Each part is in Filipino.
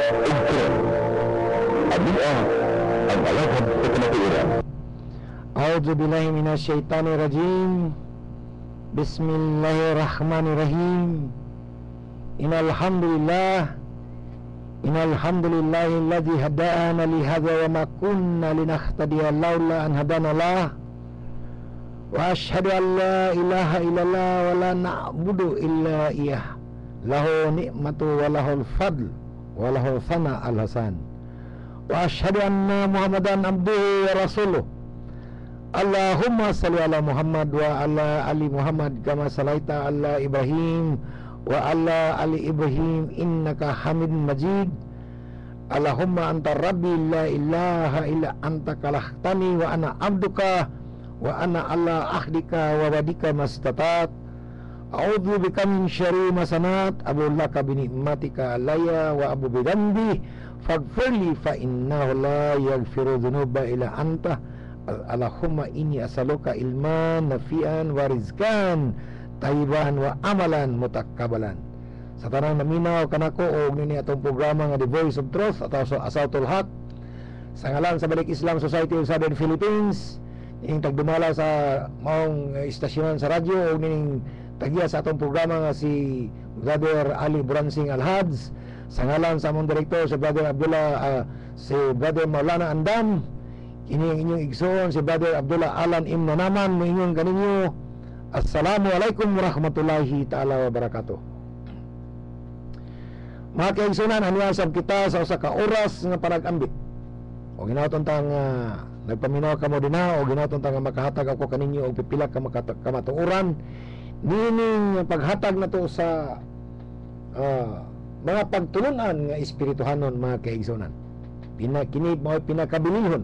Ikram, Abia, ang alahad sa kanatuuran. A'udzu billahi minasyaitonir rajim. Bismillahirrahmanirrahim. Innal hamdalillahilladzi hadana li hadza wa ma kunna linahtadiya laula an hadanallah. Wa asyhadu an la ilaha illallah wa la na'budu illa iyyah. Lahu ni'matu wa lahul fadl wa lahu thana al-hasan. Wa asyhadu anna Muhammadan abduhu wa rasuluh. Allahumma salli ala Muhammad wa ala ali Muhammad kama salaita ala Ibrahim wa ala ali Ibrahim innaka Hamidun Majid. Allahumma anta rabbi la ilaha illa anta khalaqtani wa ana abduka wa ana ala ahdika wa wadika mastatat. A'udzu bika min syarri ma sanat, abu laka bi ni'matika alayya wa abu bi dhanbi faghfirli fa innahu la yaghfiru dzunuba illa anta. Allahumma inni as'aluka ilman nafi'an wa rizqan tayyiban wa amalan mutakabbalan. Sa tanang naminaw kanako og nini atong programa nga The Voice of Truth atau Asautul Haq sa ngalan sa Balik Islam Society of Southern Philippines, ning tagdumala sa maong istasyon sa radyo og ning tagya sa atong programa nga si Brother Ali Buransing Al-Hads, sa ngalan sa among direktor si Brother Abdullah si Brother Maulana Andam, kini ang inyong igsoon si Brother Abdullah Alan Imnanaman, mo inyong kaninyo Assalamualaikum warahmatullahi ta'ala wabarakatuh. Mga kaigsunan, aniasab kita sa usa ka oras nga panag-ambit o ginauton tang nagpaminaw ka mo dina o ginauton tang makahatag ako kaninyo og pipila ka kamatuoran nining paghatag na to sa mga pagtulunan nga espirituhanon. Mga kaigsunan, kini mao pinakabilihon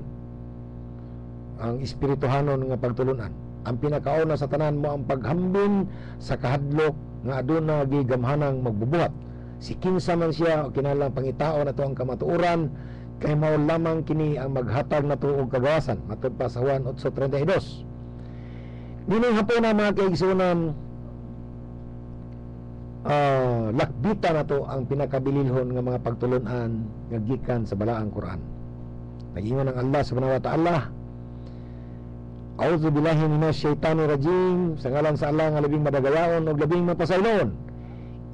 ang espirituhanon nga pagtulunan. Ang pinakauna sa tanan mo ang paghambin sa kahadlok nga aduna gigamhanang magbubuhat. Si kinsa man siya o kinalang pangitao na to ang kamatuoran, kay mao lamang kini ang maghatag na to og kagawasan matod pa sa Juan 8:32. Dining hapon na mga kaigsunan, lakbita na to ang pinakabilihon nga mga pagtulunan nga gikan sa balaang Quran. Nag-ingon ang Allah subhanahu wa ta'ala, A'udzu billahi minasyaitonir rajim, sa ngalan sa Allah nga labing madagayaon ug labing mapasayloon.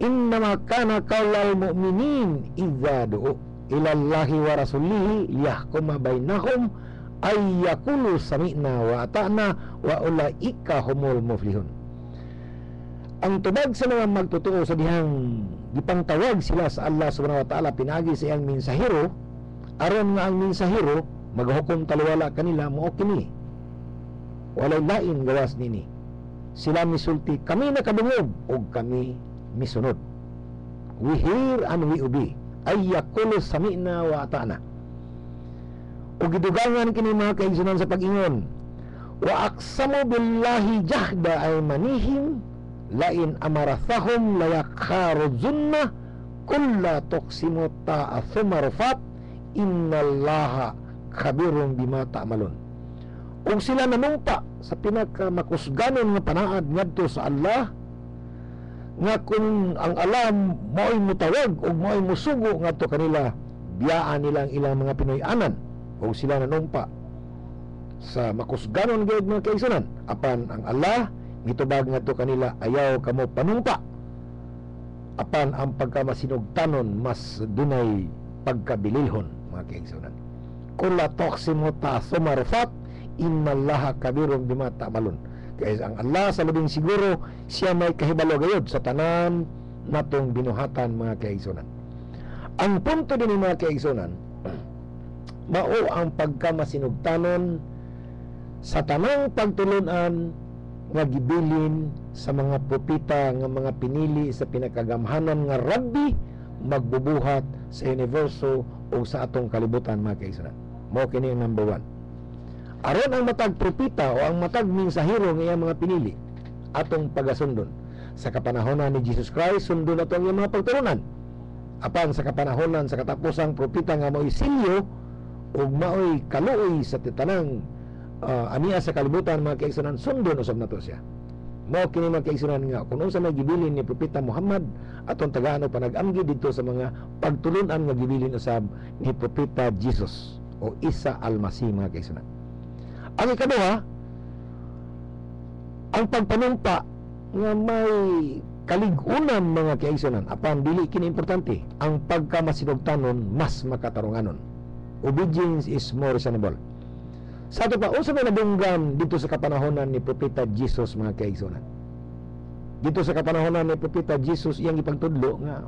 Innama kana qaulal mu'minin idza du'u ila Allahi wa rasulihi liyahkuma bainahum ay yaqulu sami'na wa ata'na wa ulaika humul muflihun. Ang tubag sa mga magtotoo sa dihang gipangtawag sila sa Allah subhanahu wa ta'ala pinagi sa iyang mensahero, aron nga ang mensahero maghukom taliwala kanila mao kini. Walay lain gawas nini. Sila misulti, kami nakadungog o kami misunod. We hear and we obey. Ay yakulu sami'na wa ata'na. O gidugangan kini mga kaigsunan sa pag-ingon. Wa aqsamu billahi jahda aymanihim lain amarathahum layakharujunna kulla tuqsimu ta'athuma rufat innallaha khabirum bima ta'malun. Kung sila nanumpa sa pinakamakusganon nga panaad ngadto sa Allah, nga kung ang alam mao'y mutawag o mao'y musugo ngadto kanila, biyaan nilang ilang mga Pinoy-anan. Kung sila nanumpa sa makusganon gyud mga kaigsunan, apan ang Allah mitubag ngadto kanila, ayaw kamo panumpa. Apan ang pagkamasinugtanon mas dunay pagkabilihon mga kaigsunan. Kula toksimu ta sumarfat innallaha kabirun bima ta'malun. Kaya ang Allah sa labing siguro siya may kahibalo gayud sa tanan natong binuhatan mga kaigsunan. Ang punto din mga kaigsunan, mao ang pagkamasinugtanon sa tanang pagtulunan nga gibilin sa mga propeta nga mga pinili sa pinakagamhanan nga rabbi magbubuhat sa universo o sa atong kalibutan mga kaigsunan. Mao kini ang number 1. Aron ang matag propeta o ang matag mensahero nga iyang mga pinili atong pagasundon sa kapanahonan ni Jesus Christ, sundon nato ang iyang mga pagtulunan. Apan sa kapanahonan sa katapusang propeta nga mao'y silyo o mao'y kaluoy sa titanang aniya sa kalibutan mga kaigsunan, sundon usab nato siya. Mao kini mga kaigsunan nga kung unsa may gibilin ni Propeta Muhammad atong tagaan og panag-amgi dito sa mga pagtulunan nga gibilin usab ni Propeta Jesus o Isa al-Masih mga kaigsunan. Ang ikaduha, ang pagpanumpa nga may kaligunan mga kaigsunan apan dili kini importante, ang pagkamasinugtanon mas makatarunganon. Obedience is more reasonable. Sa ato pa, unsa may nadunggan dito sa kapanahonan ni Propeta Jesus mga kaigsunan. Dito sa kapanahonan ni Propeta Jesus iyang ipagtudlo nga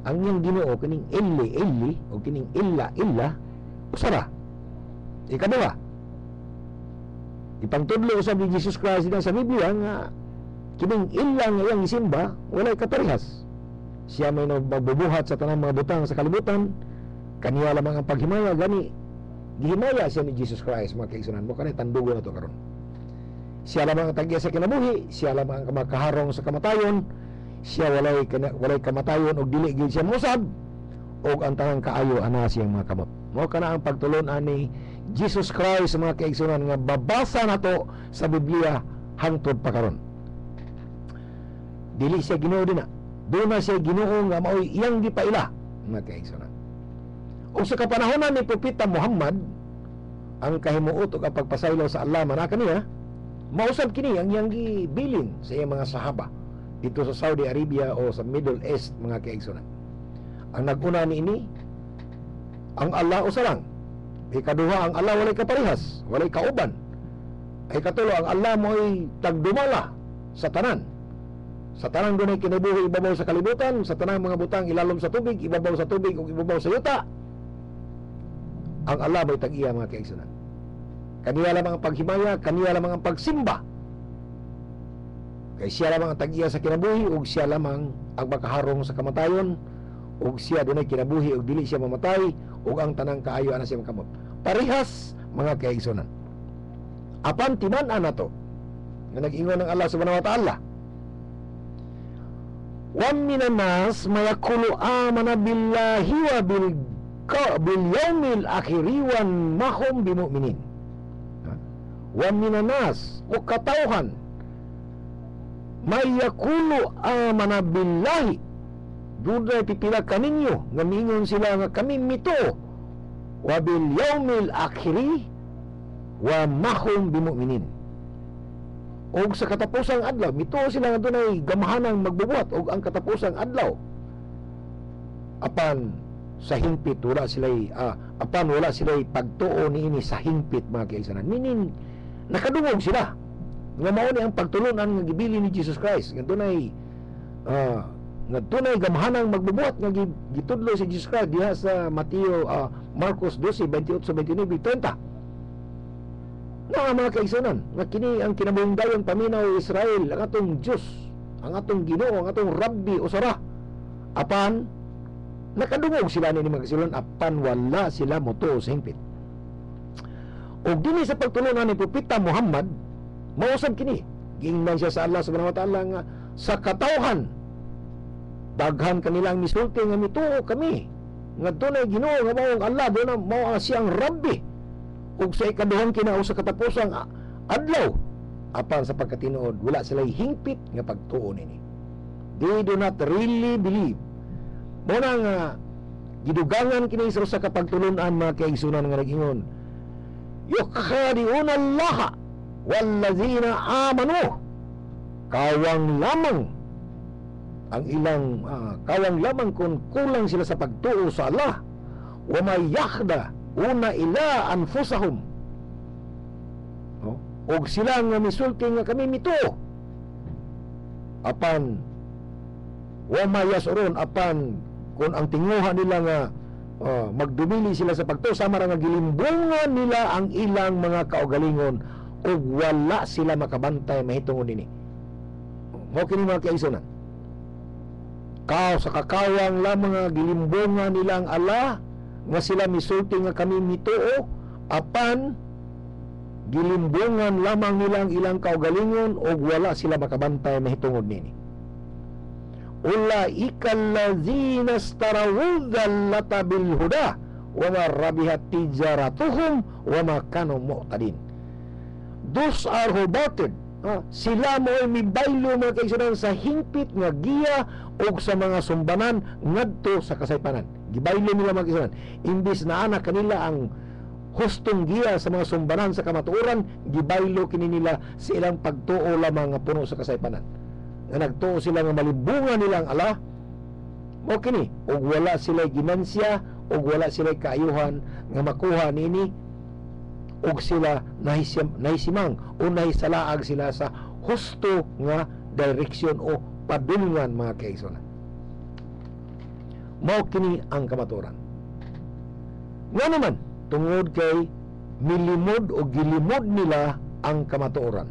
ang iyang Ginoo kining Eli o kining Illa usara. Ikaduha, ipagtudlo usab ni Jesus Christ din sa Biblia nga kining Illa nga iyang isimba walay kaparehas. Siya may magbubuhat sa tanang mga butang sa kalibutan, kaniya lamang ang paghimaya gani gihimaya siya ni Jesus Christ mga kaigsunan mo kanay tandugo na to karon. Siya lamang ang tagya sa kinabuhi, siya lamang ang makaharong sa kamatayon, siya walay kamatayon og dili gyud siya musab og ang tanang kaayo ana siyang mga kamot. Mao kana ang pagtulon ani Jesus Christ mga kaigsunan nga babasa nato sa Biblia hangtod pa karon. Dili siya Ginoo dinha. Doon na siya Ginoo nga mao'y iyang gipaila mga kaigsunan. O sa kapanahonan ni Propeta Muhammad, ang kahimuot o ang pagpasaylo sa Allah manaka niya, mausab kini ang iyang gibilin sa iyang mga sahaba dito sa Saudi Arabia o sa Middle East mga kaigsunan. Ang naguna niini, ang Allah usa lang. Ikaduha, ang Allah walay kaparehas, walay kauban. Ikatulo, ang Allah mo'y tagdumala sa tanan. Sa tanang dunay kinabuhi ibabaw sa kalibutan, sa tanang mga butang ilalom sa tubig, ibabaw sa tubig o ibabaw sa yuta. Ang Allah may tag-iya mga kaigsunan. Kaniya lamang ang paghimaya, kaniya lamang ang pagsimba. Kay siya lamang ang tag-iya sa kinabuhi ug siya lamang ang makaharong sa kamatayon ug siya dunay kinabuhi ug dili siya mamatay ug ang tanang kaayo ana siya makamot. Parehas mga kaigsunan. Apan timan-an nato nga nag-ingon ng Allah subhanahu wa ta'ala, wa minan nas mayaqulu amana billahi wa bil yawmil akhiri wa mahum bimu'minin. Wa minan nas o katawhan mayaqulu amana billahi, duday pipila kaninyo nga miingon sila nga kami mito wa bil yawmil akhiri wa mahum bimu'minin. Og sa katapusang adlaw mito sila nga dunay gamahanang magbubuhat og ang katapusang adlaw apan sa hingpit wala sila'y apan wala sila'y pagtuo niini sa hingpit mga kaigsunan. Meaning nakadungog sila nga mao ni ang pagtulunan nga gibili ni Jesus Christ nga dunay gamahanang magbubuhat nga gitudlo si Jesus Christ diha sa Mateo Marcos 12:28, 29, 30. Mga kaigsunan nga kini ang kinabuhing dayon paminaw Israel, ang atong Diyos, ang atong Ginoo, ang atong Rabbi usara. Apan nakadungog sila ni mga kaigsunan apan wala sila motuo sa hingpit. Og dinhi sa pagtulunan ni Propeta Muhammad, mausab kini giingnan siya sa Allah subhanahu wa ta'ala nga sa katawhan daghan kanilang misulti nga mituo kami nga dunay Ginoo nga mao ang Allah, dunay mao siyang Rabbi. Ug sa ikaduhang kinaus sa katapusang adlaw apan sa pagkatinuod wala sila hingpit nga pagtuo nini. They do not really believe. Muna nga gidugangan kini sa kapagtulunan mga kaigsunan nga nag-ingon, yukhadi'una Allah wallazina amanu, kawang lamang ang ilang kawang lamang kung kulang sila sa pagtuo sa Allah, wa may yakhda una ila anfusahum, og sila nga misulti nga kami mituo apan wa mayasurun, apan kung ang tinguhan nila nga magdumili sila sa pagtuo sama ra nga gilimbungan nila ang ilang mga kaugalingon ug wala sila makabantay mahitungod nini. Mao kini mga kaigsunan, sa kakawang lamang nga gilimbungan nila ang Allah nga sila misulti nga kami mituo apan gilimbungan lamang nila ang ilang kaugalingon ug wala sila makabantay mahitungod nini. Ulaika allazina istarawul dhallata bil huda wa ma rabihat tijaratuhum wa ma kanu mu'tadin. Those are who bartered Sila mo'y mibaylo mga kaigsunan sa hingpit nga giya o sa mga sumbanan ngadto sa kasaypanan. Gibaylo nila mga kaigsunan. Imbis na anak kanila ang hustong giya sa mga sumbanan sa kamatuoran, gibaylo kini nila sa ilang pagtuo lamang nga puno sa kasaypanan. Nga nagtuo sila nga malibungan nilang Allah, mo kini, og wala sila ginansya, og wala sila kaayuhan nga makuha nini, og sila nahisimang o nahisalaag sila sa husto nga direksyon o padulungan mga kaigsunan. Mao kini ang kamatuoran. Nga naman tungod kay milimod o gilimod nila ang kamatuoran.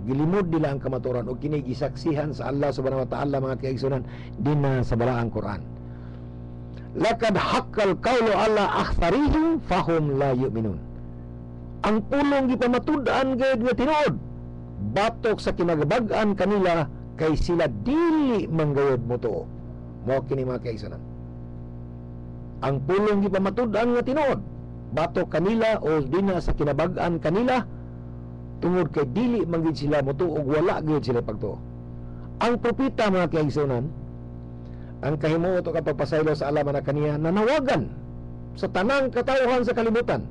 Gilimod nila ang kamatuoran o kini gisaksihan sa Allah subhanahu wa ta'ala mga kaigsunan din na sa balaang Quran. Lakad haqqal qawlu ala aktharihim fahum la yu'minun. Ang pulong gipamatud-an gayud nga tinuod batok sa kinagabag-an kanila kay sila dili manggayod mo to. Mao kini mga kaigsunan. Ang pulong gipamatud-an nga tinuod batok kanila o dina sa kinabag-an kanila tungod kay dili manggid sila mo to og wala gyud sila pagtuo. Ang propeta mga kaigsunan, ang kahimuot o kapagpasaylo sa alaman na kaniya nanawagan sa tanang katawhan sa kalibutan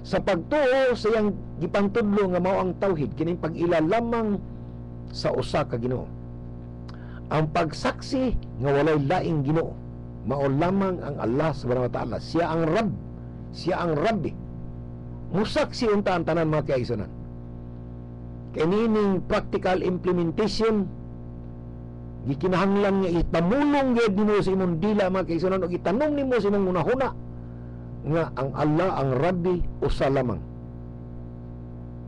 sa pagtuo sa iyang gipantudlo nga mao ang tauhid kining pag-ila lamang sa usa ka Ginoo. Ang pagsaksi nga walay laing Ginoo mao lamang ang Allah subhanahu wa ta'ala. Siya ang Rabb, siya ang Rabbi. Musaksi unta ang tanan mga kaigsunan. Kining practical implementation gikinahanglan nga ipamulong gyud nimo sa imong dila mga kaigsunan o itanong nimo sa imong unahuna nga ang Allah ang Rabbi usa lamang.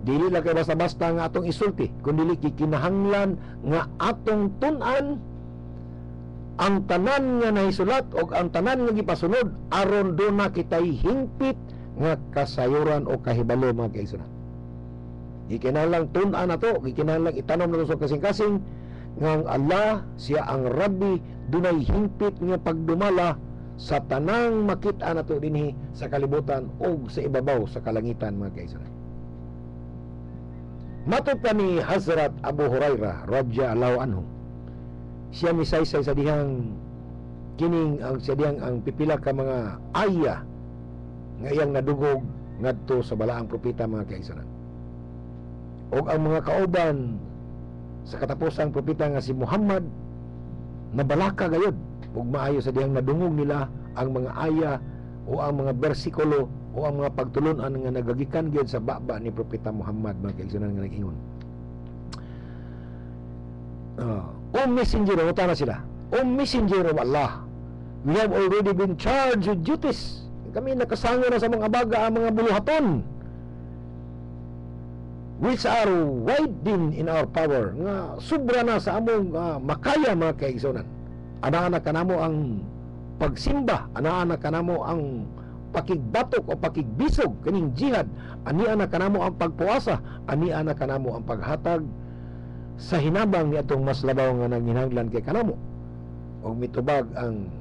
Dili lang kay basta-basta nga atong isulti, kundi gikinahanglan nga atong tun-an ang tanan nga nahisulat o ang tanan nga gipasunod aron do na kitay hingpit nga kasayuran o kahibalo mga kaigsunan. Gikinahanglan tun-an nato, gikinahanglan itanom nato sa kasing-kasing nga ang Allah siya ang Rabbi dunay hingpit nga pagdumala sa tanang makita nato dinhi sa kalibutan o sa ibabaw sa kalangitan mga kaigsunan. Matod pa ni Hazrat Abu Hurairah radhiyallahu anhu, siya misaysay sa dihang kining ang sa dihang ang pipila ka mga aya nga iyang nadugog ngadto sa balaang propeta mga kaigsunan. Og ang mga kauban sa katapusang propeta nga si Muhammad nabalaka gayud ug maayo sa dihang nadungog nila ang mga aya o ang mga bersikulo o ang mga pagtulon-an nga nagagikan gyud sa baba ni propeta Muhammad mga kaigsunan nga nag-ingon. O messenger, o tara sila, O messenger of Allah, we have already been charged with duties. Kami nakasango na sa mga baga ang mga buluhaton which are wide in our power, nga sobra na sa among makaya mga kaigsunan. Ana-ana kanamo ang pagsimba, ana-ana kanamo ang pakigbatok o pakigbisog kaning jihad, ani-ana kanamo ang pagpuasa, ani-ana kanamo ang paghatag sa hinabang ni atong mas labaw nga nanghinanglan kay kanamo. O mitubag ang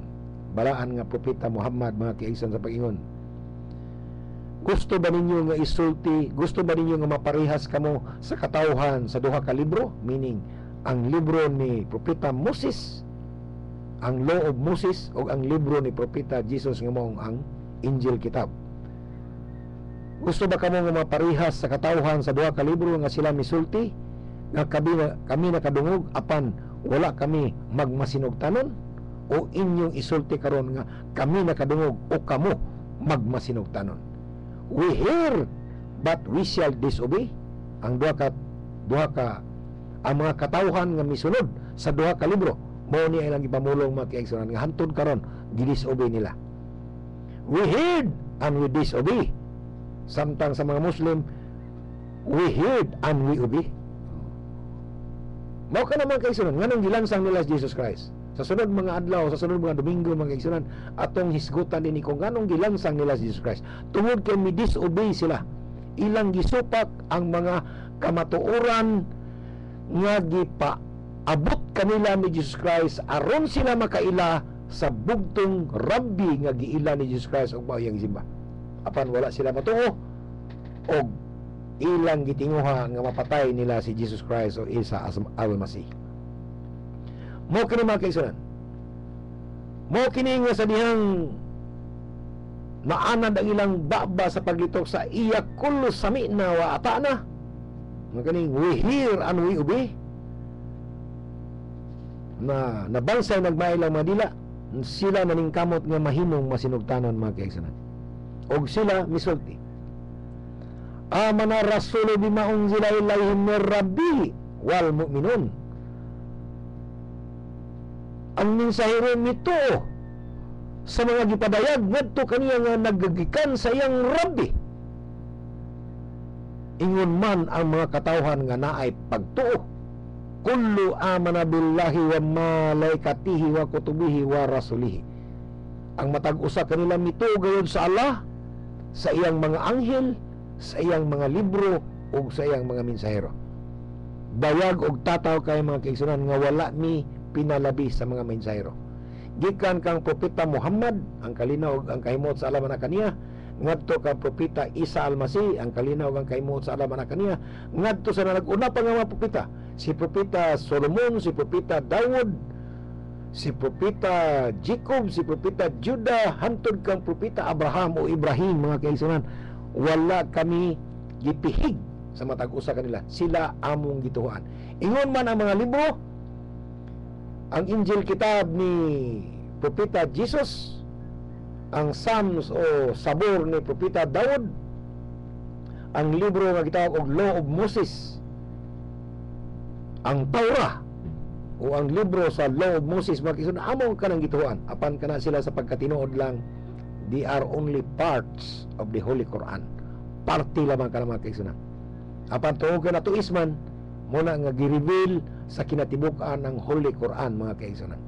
balaan nga propeta Muhammad mga kaigsunan sa pag-ingon, gusto ba ninyo nga isulti, gusto ba ninyo nga maparehas kamo sa katawhan sa duha ka libro, meaning ang libro ni propeta Moses, ang Law of Moses, o ang libro ni propeta Jesus nga maong ang Injil Kitab. Gusto ba kamo nga maparehas sa katawhan sa duha ka libro nga sila misulti, nga kami nakadungog apan wala kami magmasinugtanon, o inyong isulti karon nga kami nakadungog o kamo magmasinugtanon? We hear but we shall disobey. Ang duha ka ang mga katawhan nga misunod sa duha ka libro mao ni ilang ipamulong mga kaigsunan nga hantud karon gidisobey nila. We heard and we disobey. Samtang sa mga Muslim, we heard and we obey. Mao ka naman kaigsunan nganong gilansang nila si Jesus Christ sa sunod mga adlaw, sa sunod mga Domingo mga kaigsunan, atong hisgutan din kung nganong gilansang nila si Jesus Christ. Tungod kay mi-disobey sila, ilang gisupak ang mga kamatuoran nga gipaabot kanila ni Jesus Christ aron sila makaila sa bugtong Rabbi nga giila ni Jesus Christ og mauyang simba. Apan wala sila matuo og ilang gitinguha nga mapatay nila si Jesus Christ o Isa al-Masih. Mo kini mga kaigsunan, mo kini nga sa dihang naanad ang ilang baba sa paglitok sa iya kullu sami'na wa ata'na. Mo kini we hear and we obey. Na nabansay nagmailang madila, sila maningkamot nga mahimong masinugtanon mga kaigsunan. Og sila misulti. Amana rasulu bima unzila ilaihim mir rabbi wal mu'minun. Ang mensahero mituo sa mga gipadayag ngadto kaniya nga nagagikan sa iyang rabbi. Ingon man ang mga katawhan nga naay pagtuo. Kullu amana billahi wa malaikatihi wa kutubihi wa rasulihi. Ang matag usa kanila mituo gayud sa Allah, sa iyang mga anghel, sa iyang mga libro ug sa iyang mga mensahero. Bayag og tataw kay mga kaigsunan nga wala mi pinalabi sa mga mensahero. Gikan kang propeta Muhammad, ang kalinaw ug ang kahimot sa alaman na kaniya, ngadto kang propeta Isa al-Masih, ang kalinaw ug ang kahimot sa alaman na kaniya, ngadto sa nag-una pa nga mga propeta, si propeta Solomon, si propeta Dawud, si propeta Jacob, si propeta Judah, hantod kang propeta Abraham o Ibrahim mga kaigsunan. Wala kami gipihig sa matag usa kanila, sila among gituhuan. Ingon man ang mga libro, ang Injil kitab ni propeta Jesus, ang Psalms o sabor ni propeta Daud, ang libro nga gitawag og Law of Moses, ang Torah o ang libro sa Law of Moses, makisuna among kanang gituhuan. Apan kana sila sa pagkatinuod lang, they are only parts of the Holy Quran. Party lamang ka naman kaigsunan. Apan tuog ka na tuisman, muna nga gi-reveal sa kinatibuk-an ng Holy Quran mga kaigsunan.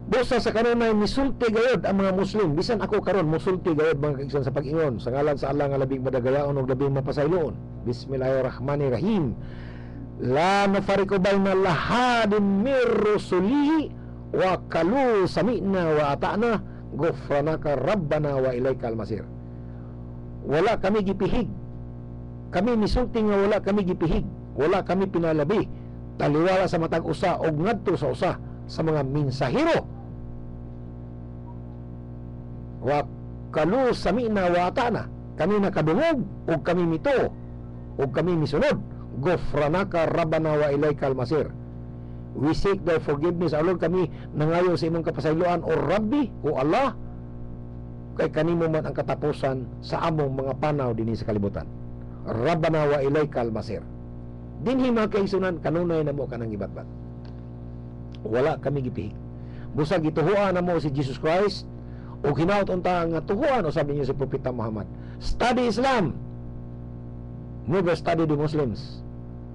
Busa sa kanunay misulti gayud ang mga Muslim, bisan ako karon musulti gayud mga kaigsunan sa pag-ingon sa ngalan sa Allah nga labing madagayaon ug labing mapasayloon. Bismillahirrahmanirrahim. La nafariqu baina lahadin mir rusulihi wa qalu sami'na wa ata'na ghufranaka rabbana wa ilaikal masir. Wala kami gipihig, kami misulti nga wala kami gipihig, wala kami pinalabi, taliwala sa matag usa og ngadto sa usa sa mga mensahero. Wa qalu sami'na wa ata'na, kami nakadungog og kami mituo og kami misunod. Ghufranaka rabbana wa ilaikal masir. We seek thy forgiveness, O Lord, kami nangayo sa imong kapasayloan, O Rabbi, O Allah, kay kanimo man ang katapusan sa among mga panaw dinhi sa kalibutan. Rabbana wa ilaikal masir. Dinhi mga kaigsunan, kanunay na mo kanang ibatbat. Wala kami gipihig. Busa gituhuan na mo si Jesus Christ, o hinaut unta nga tuhuan, o sabi niyo si Propeta Muhammad, study Islam, never study the Muslims.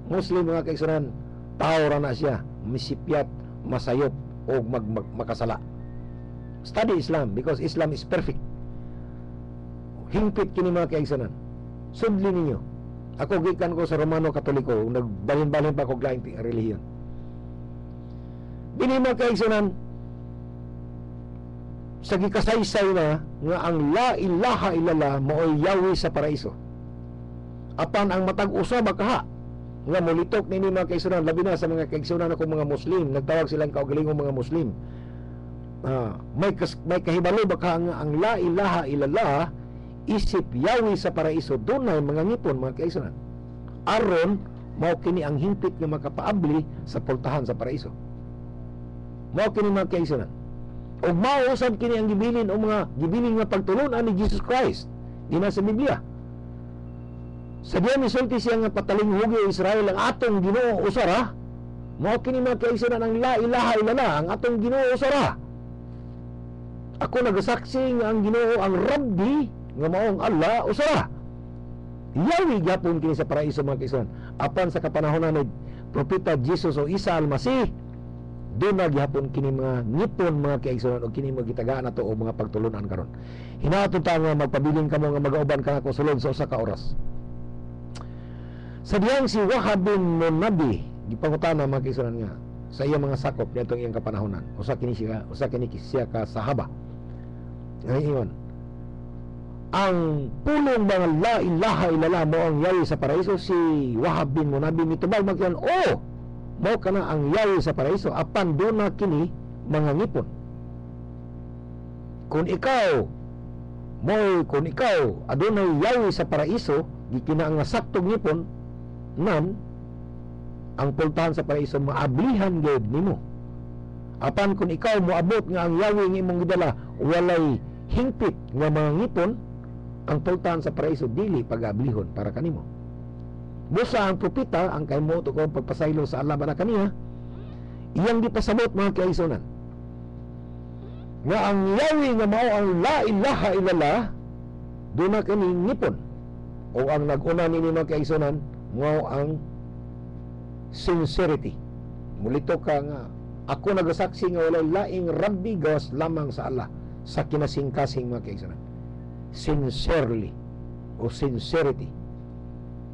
Muslim mga kaigsunan, tao ra na siya, misipyat, masayop o makasala. Study Islam because Islam is perfect. Hingpit kini mga kaigsunan, sudli ninyo. Ako gikan ko sa Romano Katoliko, nagbalin-balin pa ko laing relihiyon. Dini mga kaigsunan, sa gikasaysay na nga ang la ilaha illallah mao'y Yahweh sa paraiso. Apan ang matag usa bakaha nga molitok nini mga kaigsunan, labi na sa mga kaigsunan ako mga Muslim, nagtawag silang kaugalingong mga Muslim. May kahibalo baka nga ang la ilaha illallah isip Yahweh sa paraiso, dunay mga ngipon mga kaigsunan. Aron mao kini ang hingpit nga makapaabli sa pultahan sa paraiso. Mao kini mga kaigsunan. O mausan kini ang gibilin o mga gibilin nga pagtulunan ni Jesus Christ dina sa Biblia. Sa diyan misulti siya nga patalinghugi Israel ang atong Ginoo usara. Mao kini mga kaigsunan ang la ilaha illallah, ang atong Ginoo usara. Ako nagasaksi nga ang Ginoo ang Rabbi nga maong Allah usara. Yahweh gyapon kini sa paraiso mga kaigsunan. Apan sa kapanahonan ni propeta Jesus o Isa al-Masih, doon na gihapon kini mga ngipon mga kaigsunan o kini mga gitagaan nato o mga pagtulunan karon. Hinatud ta nga magpabiling kamo nga magauban ka ako sulod sa usa ka oras. Sa diyang si Wahab bin Munabi gipangutana mga kaigsunan nga sa iya mga sakop nitong iyang kapanahonan. Usa kini siya ka sahaba. Ngayon, ang pulong mga la ilaha illallah mo ang yawi sa paraiso. Si Wahab bin Munabi mitubag magyan, mo kana ang yawi sa paraiso apan duna kini mga ngipon. Kung ikaw adunay yawi sa paraiso, gikina nga saktong ngipon nan ang pultahan sa paraiso maablihan gyud nimo. Apan kung ikaw moabot nga ang yawi nga imong gidala walay hingpit nga mga ngipon, ang pultahan sa paraiso dili pag-ablihon para kanimo. Busa ang propeta ang kay mo ko pagpasaylo sa Allah bala kaniya, iyang gipasabot mga kaigsunan nga ang yawi nga mao ang la ilaha illallah duna kini ngipon, o ang nag-una nini mga kaigsunan mao ang sincerity. Mulito ka nga ako nagasaksi nga walay laing rabbi gawas lamang sa Allah sa kinasing-kasing mga kaigsunan. Sincerely o sincerity.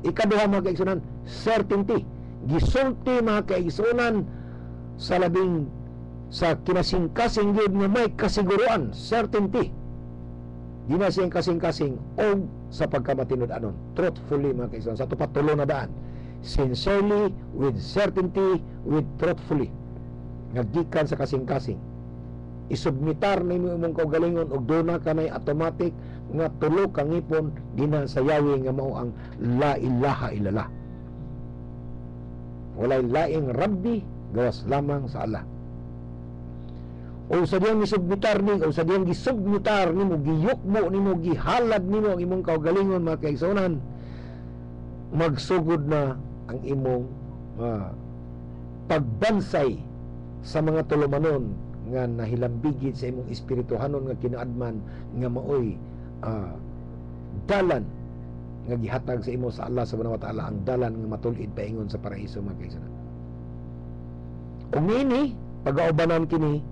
Ikaduha mga kaigsunan, certainty. Gisulti mga kaigsunan sa labing sa kinasing-kasing gyud nga may kasiguruan, certainty. Di na siyang kasing-kasing o sa pagkamatinud-anon, truthfully mga kaigsunan, sa tupatulo na daan. Sincerely, with certainty, with truthfully. Naggikan sa kasing-kasing. Isubmitar na imong kaugalingon og duna kanay automatic nga tulo ka ngipon gina sa yawi nga mao ang la ilaha illallah. Walay laing rabbi gawas lamang sa Allah. O sa diyang isubmitar ni, o sa diyang gisubmitar nimo, giyukmo nimo, gihalad nimo ang imong kaugalingon mga kaigsunan, magsugod na ang imong pagbansay sa mga tulumanon nga nahilambigid sa imong espirituhanon nga kinaadman nga maoy dalan nga gihatag sa imo sa Allah subhanahu wa ta'ala, ang dalan nga matulid paingon sa paraiso mga kaigsunan. Ug niini pag-aubanan kini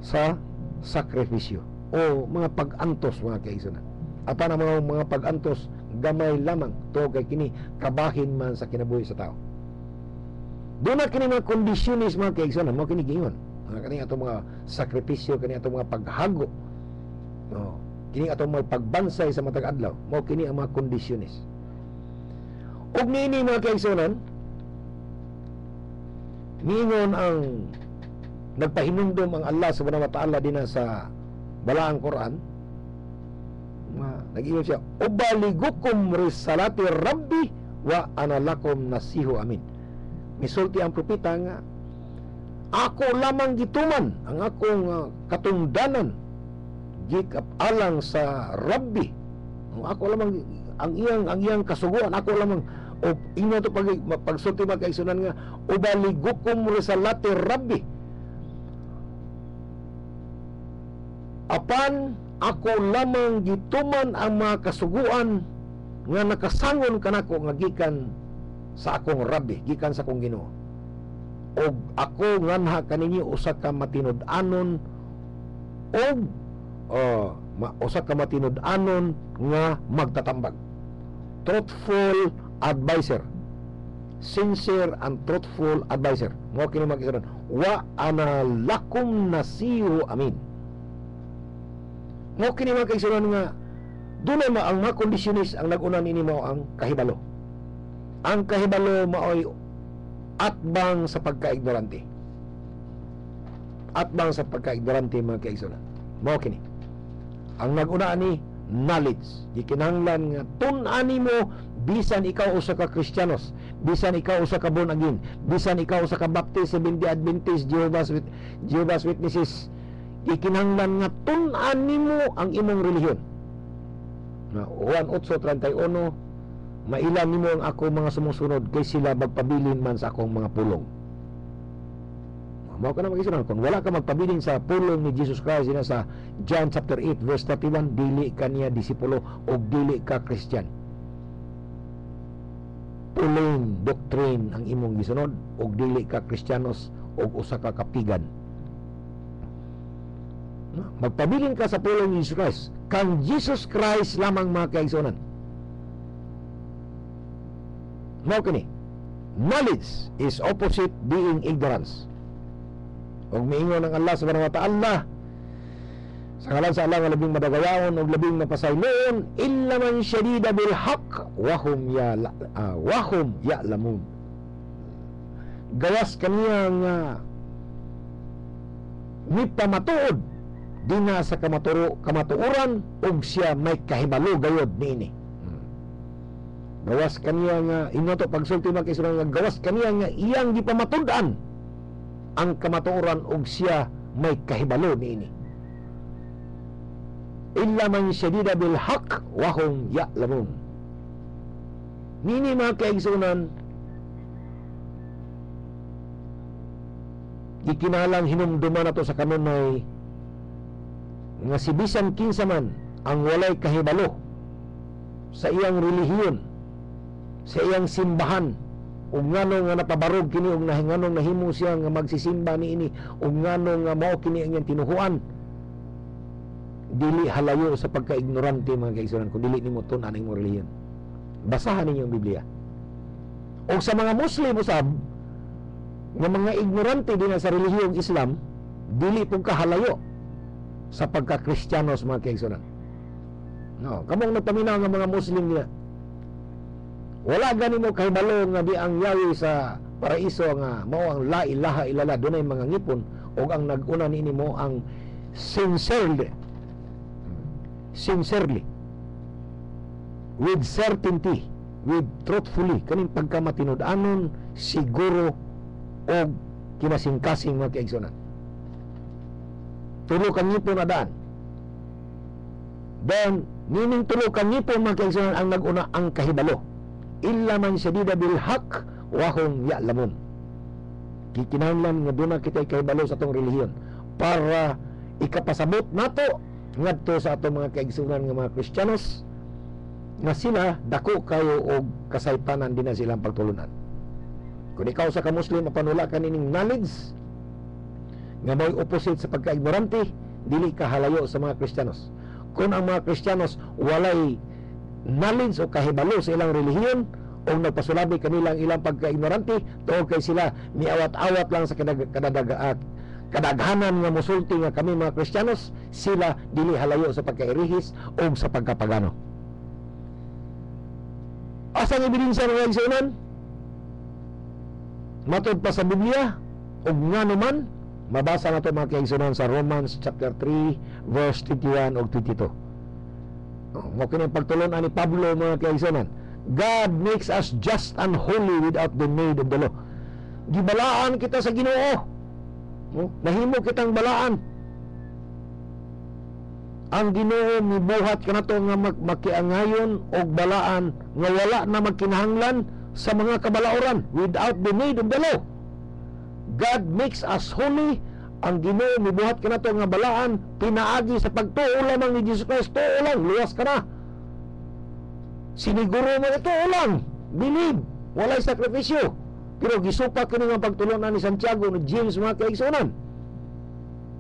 sa sakripisyo o mga pag-antos mga kaigsunan. Apan ang mga pag-antos gamay lamang to kay kini kabahin man sa kinabuhi sa tao. Doon na kini mga kondisyonis mga kaigsunan mo kini giingon. Kani atong mga sakripisyo, kani atong mga paghago, kini atong mga pagbansay sa matag adlaw, mo kini ang mga kondisyonis. Ug niini mga kaigsunan, niingon ang nagpahinumdom ang Allah subhanahu wa ta'ala din sa balaang Quran, nag-ingon siya, ubaligukum risalati rabbi wa analakum nasihu amin. Misulti ang propeta nga ako lamang gituman ang akong katungdanan gikapalang sa rabbi. Ako lamang ang iyang kasuguan, ako lamang o ino to pagsulti mga kaigsunan nga ubaligukum risalati rabbi, apan ako lamang gituman ang mga kasuguan nga nakasangon kanako nga gikan sa akong rabbi, gikan sa akong Ginoo. Og ako nganha kaninyo usa ka matinud-anon og usa ka matinud-anon nga magtatambag. Truthful advisor, sincere and truthful advisor. Mo kini magkasuran, wa ana lakum nasihu amin. Mo kini magkasuran nga dunay ang mga kondisyonis ang nag-una nini mo ang kahibalo. Ang kahibalo maoy atbang sa pagka-ignorante. Atbang sa pagka-ignorante mga kaigsunan. Mao kini. Ang nag-una ni knowledge. Gikinahanglan nga tun-ani mo bisan ikaw usa ka Kristiyanos, bisan ikaw usa ka born again, bisan ikaw usa ka Baptist, Seventh-day Adventist, Jehovah's Witnesses, gikinahanglan nga tun-ani mo ang imong relihiyon. Na Juan 8:31, mailan nimo ang ako mga sumusunod kay sila magpabilin man sa akong mga pulong. Mao ka na mag-isip kung wala ka magpabilin sa pulong ni Jesus Christ na sa John chapter 8 verse 31, dili ka niya disipulo o dili ka Christian. Pulong doctrine ang imong gisunod o dili ka Kristiyanos o usa ka kapigan. Magpabilin ka sa pulong ni Jesus Christ, kang Jesus Christ lamang mga kaigsunan. Mao kini, knowledge is opposite being ignorance. Og miingon ang Allah subhanahu wa ta'ala Sa ngalan sa Allah nga labing madagayaon ug labing mapasayloon, illa man syadida bil haqq wa hum ya'lamun. Gawas kaniya nga ni pamatuod dina sa kamatuoran ug siya may kahibalo gayod niini. Gawas kaniya nga inoto pagsulti man kay nga gawas kaniya nga iyang gipamatud-an ang kamatuoran ug siya may kahibalo niini. Illa man syadida bil haqq wa hum ya'lamun. Nini mga kaigsunan, gikinalang hinumduman nato sa kanunay nga si bisan kinsa man ang walay kahibalo sa iyang relihiyon, sa iyang simbahan, ug ngano nga napabarog kini ug nganong nahimo siya nga magsisimba niini ug ngano nga mao kini ang iyang tinuhuan, dili halayo sa pagka-ignorante mga kaigsunan kung dili nimo tun-an ang imong relihiyon. Basahan ninyo ang Biblia. O sa mga Muslim usab nga mga ignorante din sa relihiyong Islam, dili pong kahalayo sa pagka-Kristyanos mga kaigsunan. No, kamong nagpaminaw nga mga Muslim nila, wala gani mo kahibalo nga di ang yawi sa paraiso nga mao ang la ilaha illallah, dunay mga ngipon, o ang nag-una niini mo ang sincerely, with certainty, with truthfully, kaning pagkamatinud-anon, siguro o kinasingkasing mga kaigsunan. Tulo kang ngipon na daan. Then, nining tulo kang ngipon mga kaigsunan ang nag-una ang kahibalo. Illa man syadida bil haqq wa hum ya'lamun. Kikinahanglan nga doon kita kahibalo sa atong relihiyon para ikapasabot nato ngadto sa atong mga kaigsunan nga mga Kristiyanos nga sila dako kayo og kasaypanan din na silang pagtulunan. Kung ikaw sa ka-Muslim apan wala ka nining knowledge nga mo'y opposite sa pagka-ignorante, dili ka halayo sa mga Kristiyanos. Kung ang mga Kristiyanos walay knowledge o kahibalo sa ilang relihiyon o nagpasulabi kanilang ilang pagka-ignorante, tuog kay sila miawat-awat lang sa kadaghanan nga musulti nga kami mga Kristiyanos, sila dili halayo sa pagka-irihis o sa pagkapagano. Asang ebidensya ng kaigsunan? Matod pa sa Biblia ug ngano man, mabasa nato mga kaigsunan sa Romans chapter 3 verse 21 ug 22. Mo kini pagtulon-an ni Pablo mga kaigsunan. God makes us just and holy without the need of the law. Gibalaan kita sa Ginoo. Nahimo kitang balaan. Ang Ginoo mibuhat kanato nga makiangayon og balaan nga wala na magkinahanglan sa mga kabalaoran without the need of the law. God makes us holy. Ang Ginoo mibuhat kanato nga balaan pinaagi sa pagtuo lamang ni Jesus Christ. Tuo lang, luwas ka na. Siniguro mo ito lang, believe, walay sakripisyo. Pero gisupak kini nga pagtulunan ni Santiago ni James mga kaigsunan.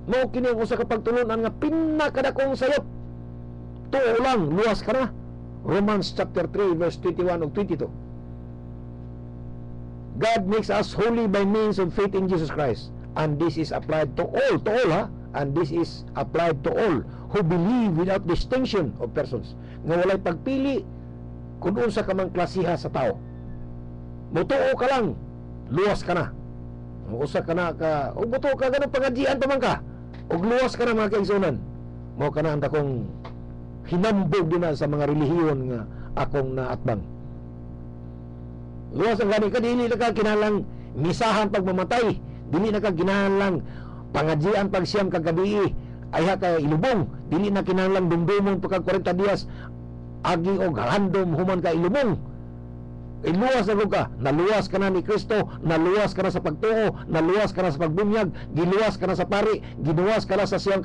Mao kini ang usa ka pagtulunan nga pinakadakong sayop. Tuo lang, luwas ka na. Romans chapter 3 verse 21 ug 22. God makes us holy by means of faith in Jesus Christ, and this is applied to all ha, and this is applied to all who believe without distinction of persons. Nga walay pagpili kung unsa ka man klasiha sa tao. Mutuo ka lang, luwas ka na. Usa ka na ka, o mutuo ka ganang pangadjian pa man ka, og luwas ka na mga kaigsunan. Mao ka na ang dakong hinambog din na sa mga relihiyon nga akong naatbang. Luwas ang gani ka, dili na ka kinalang misahan pagmamatay, dili na ka kinalang pangadjian pag siyam kagabi ay ka ilubong, dili na kinalang dumdumon pagka 40 dias agi og handom human ka ilubong. Iluwas na ka, naluwas ka na ni Kristo, naluwas ka na sa pagtuo, naluwas ka na sa pagbunyag, giluwas ka na sa pari, ginuwas ka na sa siyang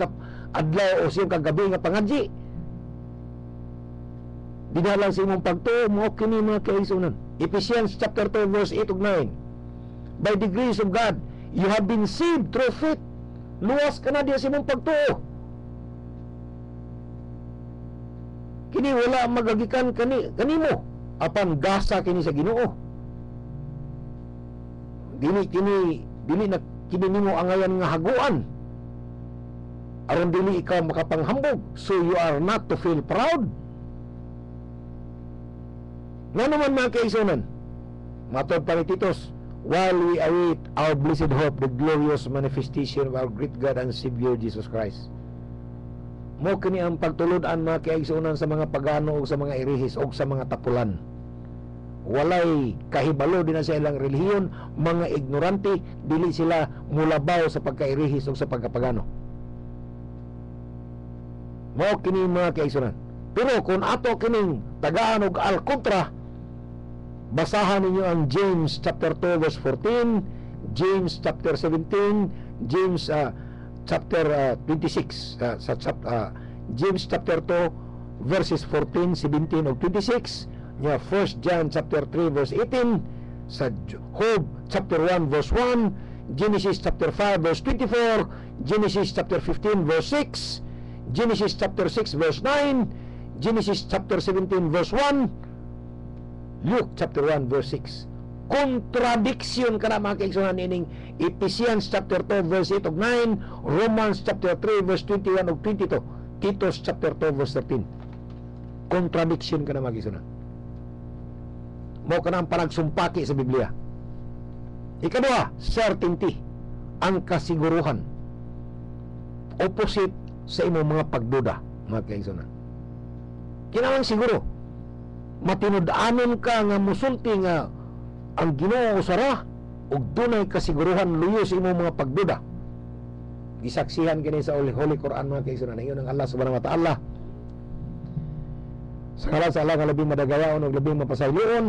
adlaw o siyang kagabi nga pangadji. Dinalang sa imong pagtuo mo kini mga kaigsunan. Ephesians chapter 2 verse 8 ug 9. By the grace of God, you have been saved through faith. Luwas ka na diya sa imong pagtuo. Kini wala magagikan kanimo apan gasa kini sa Ginoo. Dili na kini nimo angayan nga haguan. aron dili ikaw makapanghambog, so you are not to feel proud. Nga naman mga kaigsunan, matod pa ni Titos, while we await our blessed hope, the glorious manifestation of our great God and Savior Jesus Christ. Mo kini ang pagtulod-an mga kaigsunan sa mga pagano o sa mga irihis o sa mga tapulan. Walay kahibalo din na sa ilang relihiyon, mga ignorante, dili sila mulabaw sa pagkairihis o sa pagkapagano. Mao kini mga kaigsunan. Pero kung ato kining tagaan og al kontra, basahan ninyo ang James chapter 2 verse 14, James chapter 17, James chapter 26, James chapter 2 verses 14, 17 ug 26, nya 1 John chapter 3 verse 18, sa Job chapter 1 verse 1, Genesis chapter 5 verse 24, Genesis chapter 15 verse 6, Genesis chapter 6 verse 9, Genesis chapter 17 verse 1, Luke chapter 1 verse 6. Contradiction ka na mga kaigsunan ining Ephesians chapter 2 verse 8 ug 9, Romans chapter 3 verse 21 ug 22, Titus chapter 2 verse 13. Contradiction ka na mga kaigsunan. Mao ka na ang panagsumpaki sa Biblia. Ikaduha, certainty, ang kasiguruhan. Opposite sa imong mga pagduda, mga kaigsunan. Kinahanglan siguro matinud-anon ka nga musulti nga ang Ginoo usara ug dunay kasiguruhan luyo sa imong mga pagduda. Gisaksihan kini sa Holy Quran mga kaigsunan. Ingon ang Allah subhanahu wa ta'ala sa ngalan sa Allah nga labing madagayaon ug labing mapasayloon,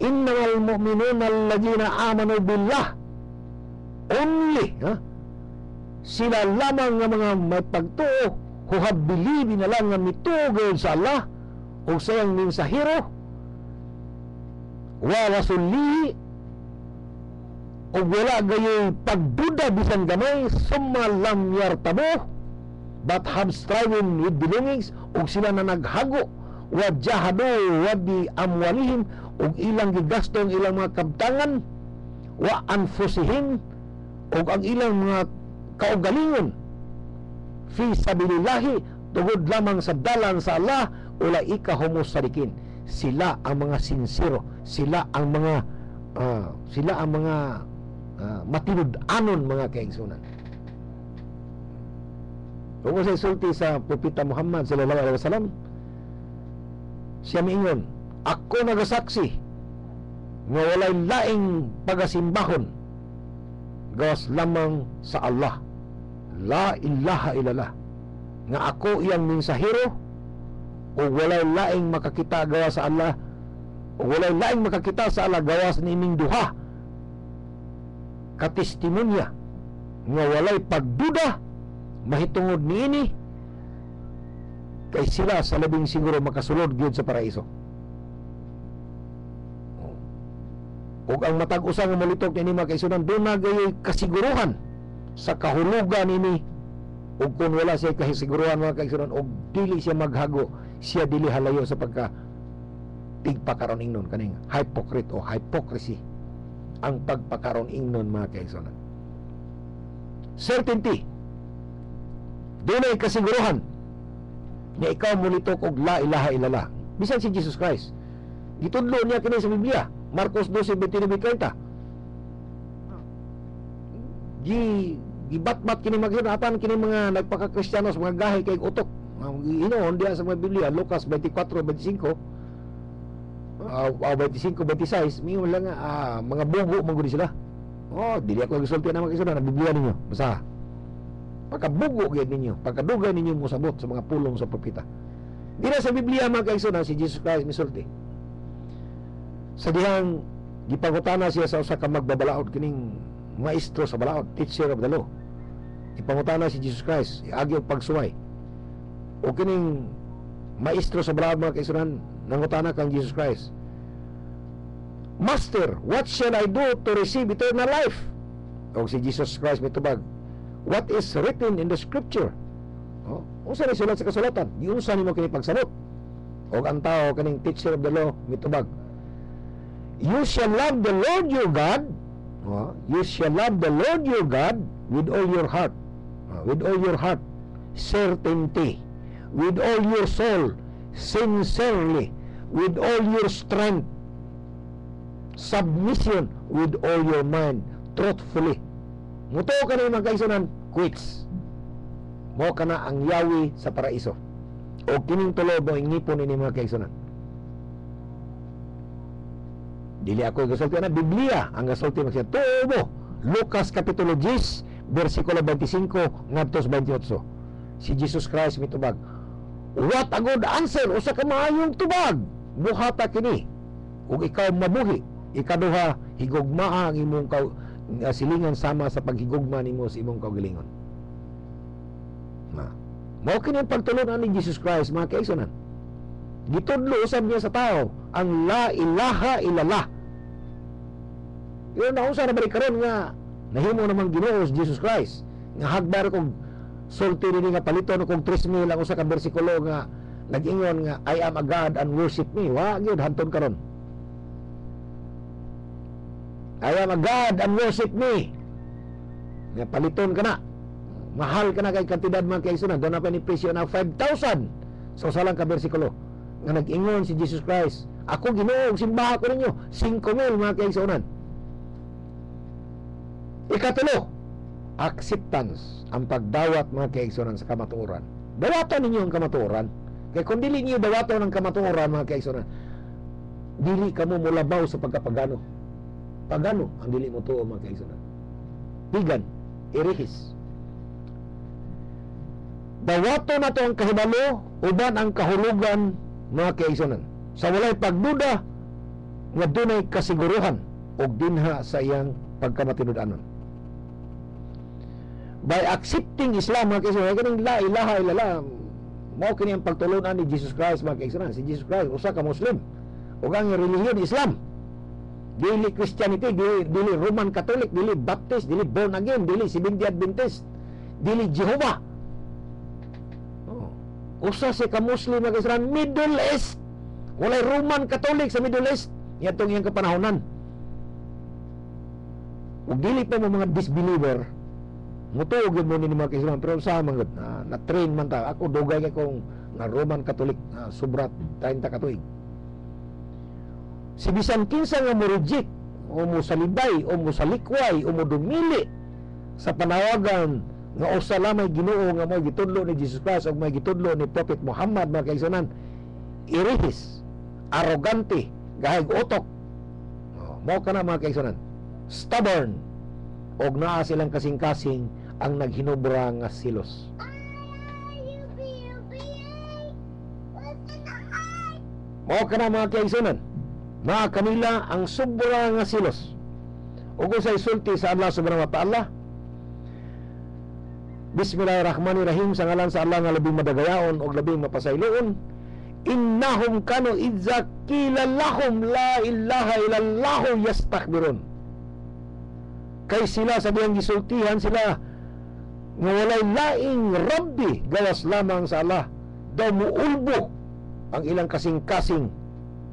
innamal mu'minuna alladhina amanu billah only, sila lamang nga mga may pagtuo who have believed na lang nga mitugod sa Allah o sa iyang mensahero wa rasulihi o wala gayoy pagduda bisan gamay, summa lam yartabu but have striving with belongings o sila na naghago wa jahadu wa bi amwalihim o ilang gigasto ang ilang mga kabtangan wa anfusihim o ang ilang mga kaugalingon fi sabilillahi tugod lamang sa dalan sa Allah, ulaika humus sadikin. Sila ang mga sincero, sila ang mga matinud-anon mga kaigsunan. Kung sa isulti sa Propeta Muhammad sallallahu alaihi wasallam, siya miingon, ako nagasaksi nga walay laing pagasimbahon gawas lamang sa Allah, la ilaha illallah, nga ako iyang mensahero o walay laing makakita gawa sa Allah o walay laing makakita sa Allah gawas ni ining duha katestimonya nga walay pagduda mahitungod niini kay sila sa labing siguro makasulod gyud sa paraiso. Ug ang matag usa nga molitok ni mga kaisunan, doon na gayoy kasiguruhan sa kahulugan nini. Ug kung wala siya kasiguruhan mga kaisunan og dili siya maghago, siya dili halayo sa pagka tigpakaron ingnon kaning hypocrite o hypocrisy ang pagpakaron ingnon mga kaisunan. Certainty, dunay kasiguruhan nga ikaw molitok og la ilaha illallah. Bisan si Jesus Christ, gitudlo niya kini sa Biblia, Marcos 12:29-30. Gibat-bat kini maghinatan kini mga nagpaka-Kristiyano sa mga gahi kay utok. Hinuon diya sa mga Biblia, Lucas 24:25 25-26, mingon lang nga mga bugo man gud sila. Oh, dili ako gisulti na mga kaisunan na Biblia ninyo. Basta pagkabugo gyud ninyo, pagkadugay ninyo mosabot sa mga pulong sa propeta. Dira sa Biblia mga kaisunan si Jesus Christ misulti. Sa dihang gipangutana siya sa usa ka magbabalaod kining maestro sa balaod, teacher of the law. Gipangutana si Jesus Christ, agi og pagsuway. O kining maestro sa balaod mga kaisunan, nangutana kang Jesus Christ, Master, what shall I do to receive eternal life? O si Jesus Christ mitubag, what is written in the scripture? Unsa ni sulat sa kasulatan? Giunsa nimo kini pagsagot? O ang tao kaning teacher of the law mitubag, you shall love the Lord your God. You shall love the Lord your God with all your heart, with all your heart, certainty, with all your soul, sincerely, with all your strength, submission, with all your mind, truthfully. Muto ka na yung mga kaigsunan, quits. Mo ka na ang yawi sa paraiso. O kining tulo mo ingipon ini mga kaigsunan. Dili ako gasulti na Biblia ang gasulti magsiya. Tuo mo, Lucas Kapitulo 10, versikulo 25 ngadto 28. Si Jesus Christ mitubag, what a good answer, usa ka maayong tubag, buhata kini ug ikaw mabuhi. Ikaduha, higugmaa ang imong silingan sama sa paghigugma nimo sa imong kaugalingon. Mao kini ang pagtulon ni Jesus Christ mga kaigsunan. Gitudlo usab niya sa tao ang la ilaha illallah. Yun na usa na balik karon nga nahimo namang Ginoo si Jesus Christ nga hagbar kog sulti ni nga paliton kog 3,000 ang usa ka bersikulo nga nag-ingon nga I am a God and worship me. Wa gyud hantud karon. I am a God and worship me. Nga paliton ka na. Mahal ka na kay kantidad mga kaigsunan. Doon na pa ni presyo na 5,000 sa usalang ka bersikulo nga nag-ingon si Jesus Christ, ako Ginoo, simbaha ko ninyo 5,000 mga kaigsunan. Ikatulo, acceptance, ang pagdawat mga kaigsunan sa kamatuoran. Dawatan ninyo ang kamatuoran. Kaya kung dili niyo dawaton ang kamatuoran mga kaigsunan, dili kamo mulabaw sa pagkapagano. Pagano ang dili mo tuo mga kaigsunan. Pigan, irihis. Dawaton nato ang kahibalo uban ang kahulugan mga kaigsunan. Sa walay pagduda nga dunay kasiguruhan og dinha sa iyang pagkamatinud-anon. By accepting Islam mga kaigsunan, kaning la ilaha illallah, mao kini ang pagtulunan ni Jesus Christ mga kaigsunan. Si Jesus Christ usa ka Muslim ug ang relihiyon Islam. Dili Christianity, dili Roman Catholic, dili Baptist, dili born again, dili Seventh-day Adventist, dili Jehovah. Usa si ka Muslim mga kaigsunan, Middle East. Walay Roman Catholic sa Middle East. Yan itong iyang kapanahonan. Ug dili pa mo mga disbeliever, mutuog mo ni mga kaigsunan, pero sa mga na-train man ta. Ako dugay kay kong na Roman Catholic, subrat 30 katuig. Si bisan kinsa nga mo reject o mo salibay o mo salikway o mo dumili sa panawagan nga usa lamay Ginoo nga mo gitudlo ni Jesus Christ o may gitudlo ni Prophet Muhammad mga kaigsunan, irihis, arrogante, gahig utok, mao kana mga kaigsunan, stubborn, og naa silang kasing-kasing ang naghinubra nga silos. Mao kana mga kaigsunan, naa kanila ang sobra nga silos. Ug usay sulti sa Allah subhanahu wa ta'ala, Bismillahirrahmanirrahim, sa ngalan sa Allah nga labing madagayaon o labing mapasayloon. Innahum kanu idza qila lahum la ilaha illallah yastakbirun. Kay sila sa diyang gisultihan sila nga walay laing rabbi gawas lamang sa Allah, daw muulbo ang ilang kasing-kasing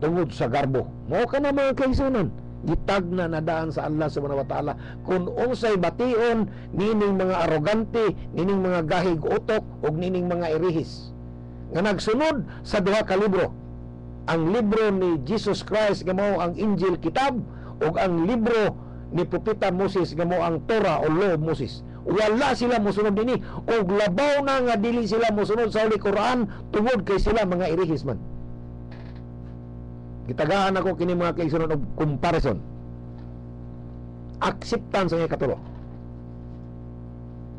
tungod sa garbo. Mao ka na mga kaigsunan, gitag na nadaan sa Allah subhanahu wa ta'ala kung unsay bation nining mga arogante, nining mga gahig utok ug nining mga irihis nga nagsunod sa duha ka libro, ang libro ni Jesus Christ nga mao ang Injil kitab ug ang libro ni Propeta Moses nga mao ang Torah o Law of Moses. Wala sila mosunod dinhi ug labaw na nga dili sila mosunod sa Holy Quran tungod kay sila mga irihis man. Gitagaan ako kini mga kaigsunan og comparison. Acceptance ang ikatulo.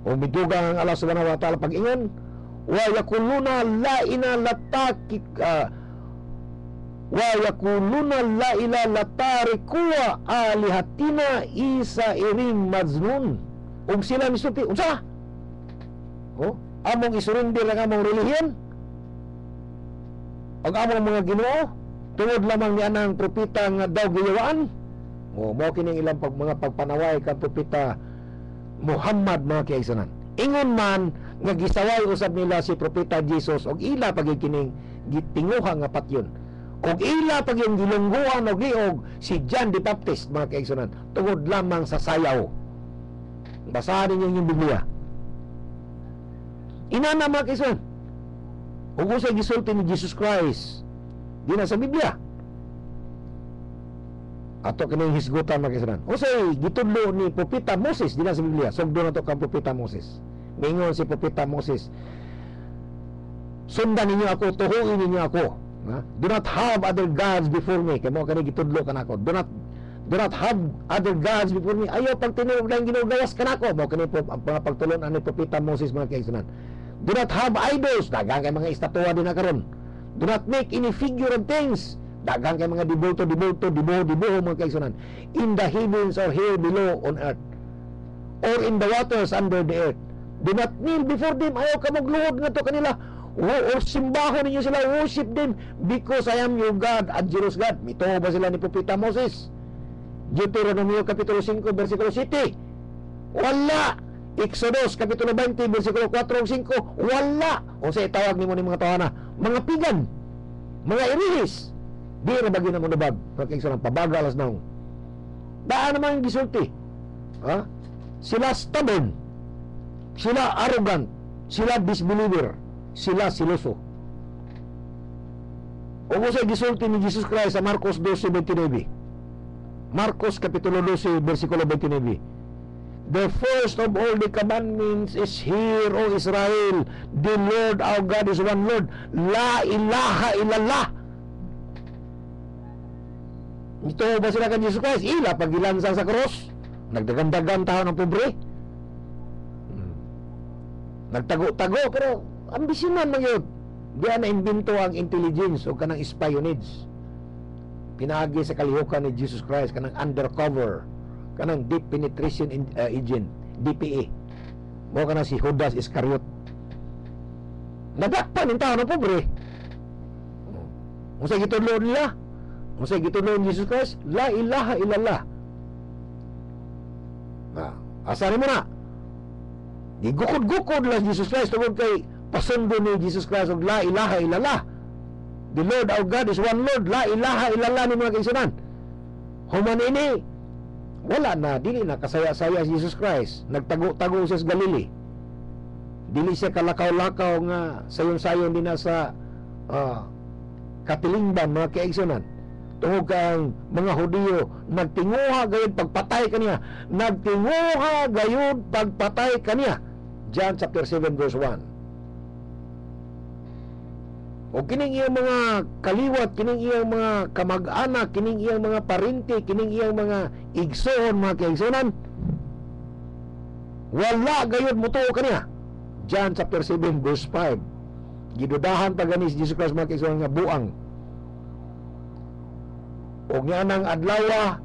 O midugang ang Allah subhanahu wa ta'ala pag-ingon, wa yakuluna la ina latakik wa yakuluna la ila latarikuwa alihatina isa irim majnun. Ug sila misulti, unsa? Among isurrender ang among relihiyon? Ug among mga Ginoo tungod lamang ni anang propeta nga daw giyawaan. Mao kini ilang mga pagpanaway ka propeta Muhammad mga kaigsunan. Ingon man nga gisaway usab nila si propeta Jesus og ila pagikining gitinguha nga patyon. Og ila paging gilungguan og liog si John the Baptist mga kaigsunan tungod lamang sa sayaw. Basahin ninyo yung Biblia. Inana mga kaigsunan. Ug usay gisulti ni Jesus Christ di na sa Biblia. Ato kining hisgutan mga kaigsunan. Usay gitudlo ni propeta Moses di na sa Biblia. Sugdo na to kang propeta Moses. Mingon si propeta Moses, sundan ninyo ako, tuhuin ninyo ako. Do not have other gods before me. Kaya mo kani gitudlo ka na ako. Do not have other gods before me. Ayaw pag tinuog lang ginugawas ka na ako. Mo kani po ang pagtulon ani propeta Moses mga kaigsunan. Do not have idols. Dagang kay mga estatwa din na karon. Do not make any figure of things. Dagang kay mga dibuho mga kaigsunan. In the heavens or here below on earth, or in the waters under the earth. Do not kneel before them. Ayaw ka magluhod nga to kanila. Or simbaho ninyo sila, worship them, because I am your God at Jeru's God. Ito ba sila ni propeta Moses? Deuteronomio Kapitulo 5 versikulo 7. Wala. Exodus Kapitulo 20 versikulo 4 ug 5. Wala. O sa itawag nimo ni mga tawana, mga pigan, mga irihis. Di ra bagi na mo nabag. Pagkaiso ng pabaga alas naong. Daan naman yung gisulti. Ha? Sila stubborn. Sila arrogant. Sila disbeliever. Sila siloso. O mo sa gisulti ni Jesus Christ sa Marcos 12:29. Marcos Kapitulo 12 versikulo 29. The first of all the commandments is, Hear, O Israel, the Lord our God is one Lord. La ilaha illallah. Ito ba sila kan Jesus Christ? Ila pagilansang sa cross. Nagdagan-dagan tao ng pobre. Nagtago-tago pero ambisyonan man yun. Diyan na imbento ang intelligence o kanang espionage. Pinagi sa kalihukan ni Jesus Christ kanang undercover, kanang deep penetration agent, DPA. Mo kanang si Judas Iscariot. Nadakpan yung tao ng pobre. Unsa gitudlo nila? Unsa gitudlo ni Jesus Christ? La ilaha illallah. Asarin mo na. Gigukod-gukod lang Jesus Christ tungkol kay pasundo ni Jesus Christ og la ilaha illallah. The Lord our God is one Lord. La ilaha illallah ni mga kaigsunan. Human ini wala na, dili na kasaya-saya si Jesus Christ. Nagtago-tago siya sa Galilee. Dili siya kalakaw-lakaw nga sayon-sayon din na sa katilingban mga kaigsunan. Tungod kang mga Hudiyo nagtinguha gayud pagpatay kaniya. Nagtinguha gayud pagpatay kaniya. John chapter 7 verse 1. O kining iyang mga kaliwat, kining iyang mga kamag-anak, kining iyang mga parinti, kining iyang mga igsoon, mga kaigsunan, wala gayud mutuo kaniya. John chapter 7 verse 5. Gidudahan pa gani si Jesus Christ mga kaigsunan nga buang. O nga nang adlaw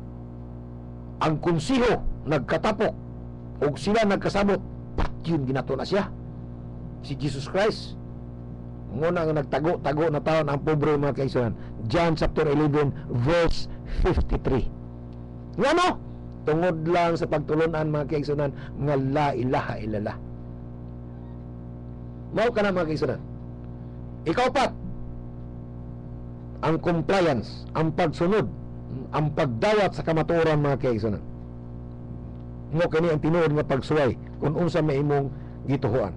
ang konsiho nagkatapok o sila nagkasabot, yun ginato na siya si Jesus Christ. Muna nga nagtago-tago na taon ang pobre mga kaigsunan. John chapter 11 verse 53. Nga no? Tungod lang sa pagtulunan mga kaigsunan nga la ilaha illallah. Mao ka na mga kaigsunan. Ikaw pat ang compliance, ang pagsunod, ang pagdawat sa kamatuoran mga kaigsunan. Mo kani ang tinuod nga pagsuway kung unsa may imong gituhuan.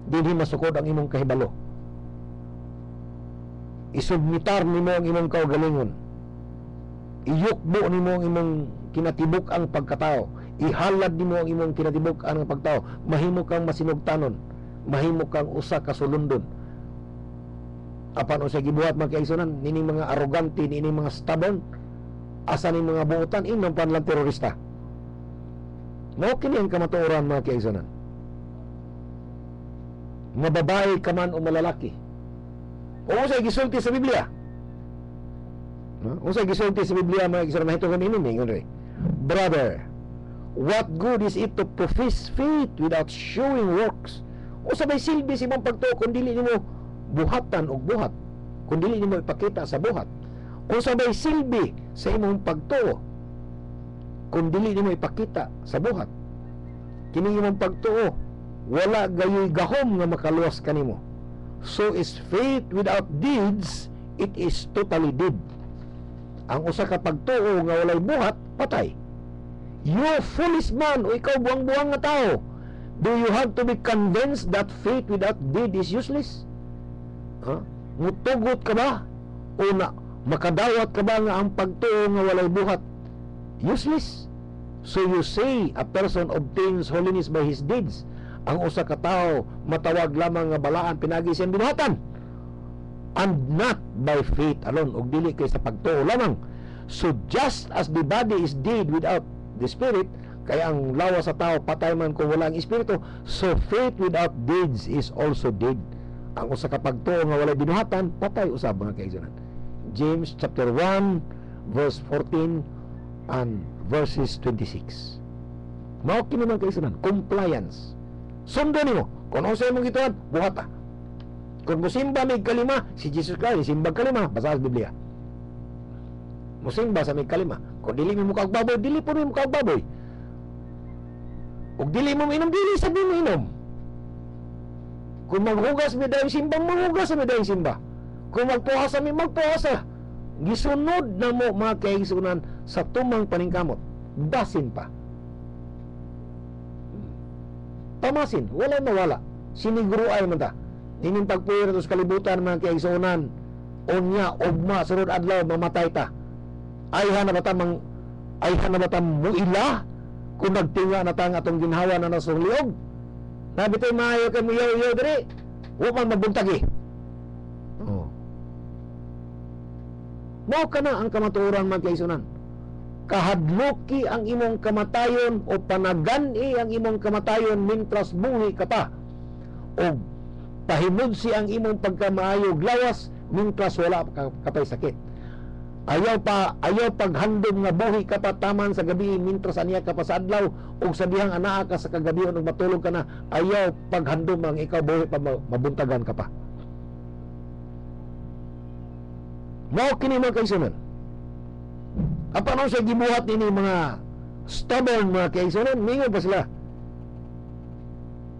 Dinhi masukod ang imong kahibalo. Isubmitar nimo ang imong kaugalingon. Iyukbo nimo ang imong kinatibuk ang pagkatao. Ihalad nimo ang imong kinatibuk ang pagtao. Mahimo kang masinugtanon. Mahimo kang usa ka sulundon. Apan usa gibuhat mga kaigsunan nining mga arrogante, nining mga stubborn, asa ning mga buotan inom panlang terorista. Mao kini ang kamatuoran mga kaigsunan. Nga babae ka man o malalaki. O usay gisulti sa Biblia. Usay gisulti sa Biblia mga kaigsunan mahitungod ini ningon re. Brother, what good is it to profess faith without showing works? O sabay silbi si mong pagtuo kung dili nimo buhatan og buhat, kung dili nimo ipakita sa buhat. O sabay silbi sa imong pagtuo kung dili nimo ipakita sa buhat. Kini imong pagtuo wala gayoy gahom nga makaluwas kanimo. So is faith without deeds, it is totally dead. Ang usa ka pagtuo nga walay buhat, patay. You foolish man, o ikaw buang-buang nga tao, Do you have to be convinced that faith without deed is useless? Mutugot ka ba? O na makadawat ka ba nga ang pagtuo nga walay buhat useless? So you say a person obtains holiness by his deeds. Ang usa ka tawo matawag lamang nga balaan pinagi siyang binuhatan, and not by faith alone, og dili kay sa pagtuo lamang. So just as the body is dead without the spirit, kaya ang lawas sa tao patay man kung wala ang espiritu, so faith without deeds is also dead. Ang usa ka pagtuo nga walay binuhatan, patay usab mga kaigsunan. James chapter 1 verse 14 and verses 26. Mao kini man kaigsunan, compliance. Sundo nimo kung ano sa imong gituan, buhata. Kung musimba may kalima, si Jesus Christ simba kalima, basa sa Biblia. Musimba sa may kalima. Kung dili mo muka baboy, dili po mo muka baboy. Ug dili mo inom, dili sa mo inom. Kung maghugas mi dayong simba, maghugas mi dayong simba. Kung magpuhasa mi, magpuhasa. Gisunod na mo mga kaigsunan sa tumang paningkamot. Dasin pa. Pamasin, wala mawala. Siniguruay man ta. Ining pagpuyo na sa kalibutan mga kaigsunan, unya, ugma, sunod adlaw, mamatay ta. Ayhan na ba ta muila kung nagtinga na tang atong ginhawa na nasong liog? Nabitoy maayo kay muyaw-yaw diri, huwag man mabuntagi. Mao ka na ang kamatuoran mga kaigsunan. Kahadloki ang imong kamatayon o panagani ang imong kamatayon mintras buhi ka pa, o pahimudsi ang imong pagkamaayog lawas mintras wala ka pa'y sakit. Ayaw paghandom nga buhi ka pa taman sa gabi mintras aniya ka pa sa adlaw, ug sa dihang anaa ka sa kagabi ug matulog ka na, ayaw paghandom ang ikaw buhi pa mabuntagan ka pa. Mao kini mga kaigsunan. Apano sa gibuhat nini mga stubborn mga kaigsunan, mingon pa sila.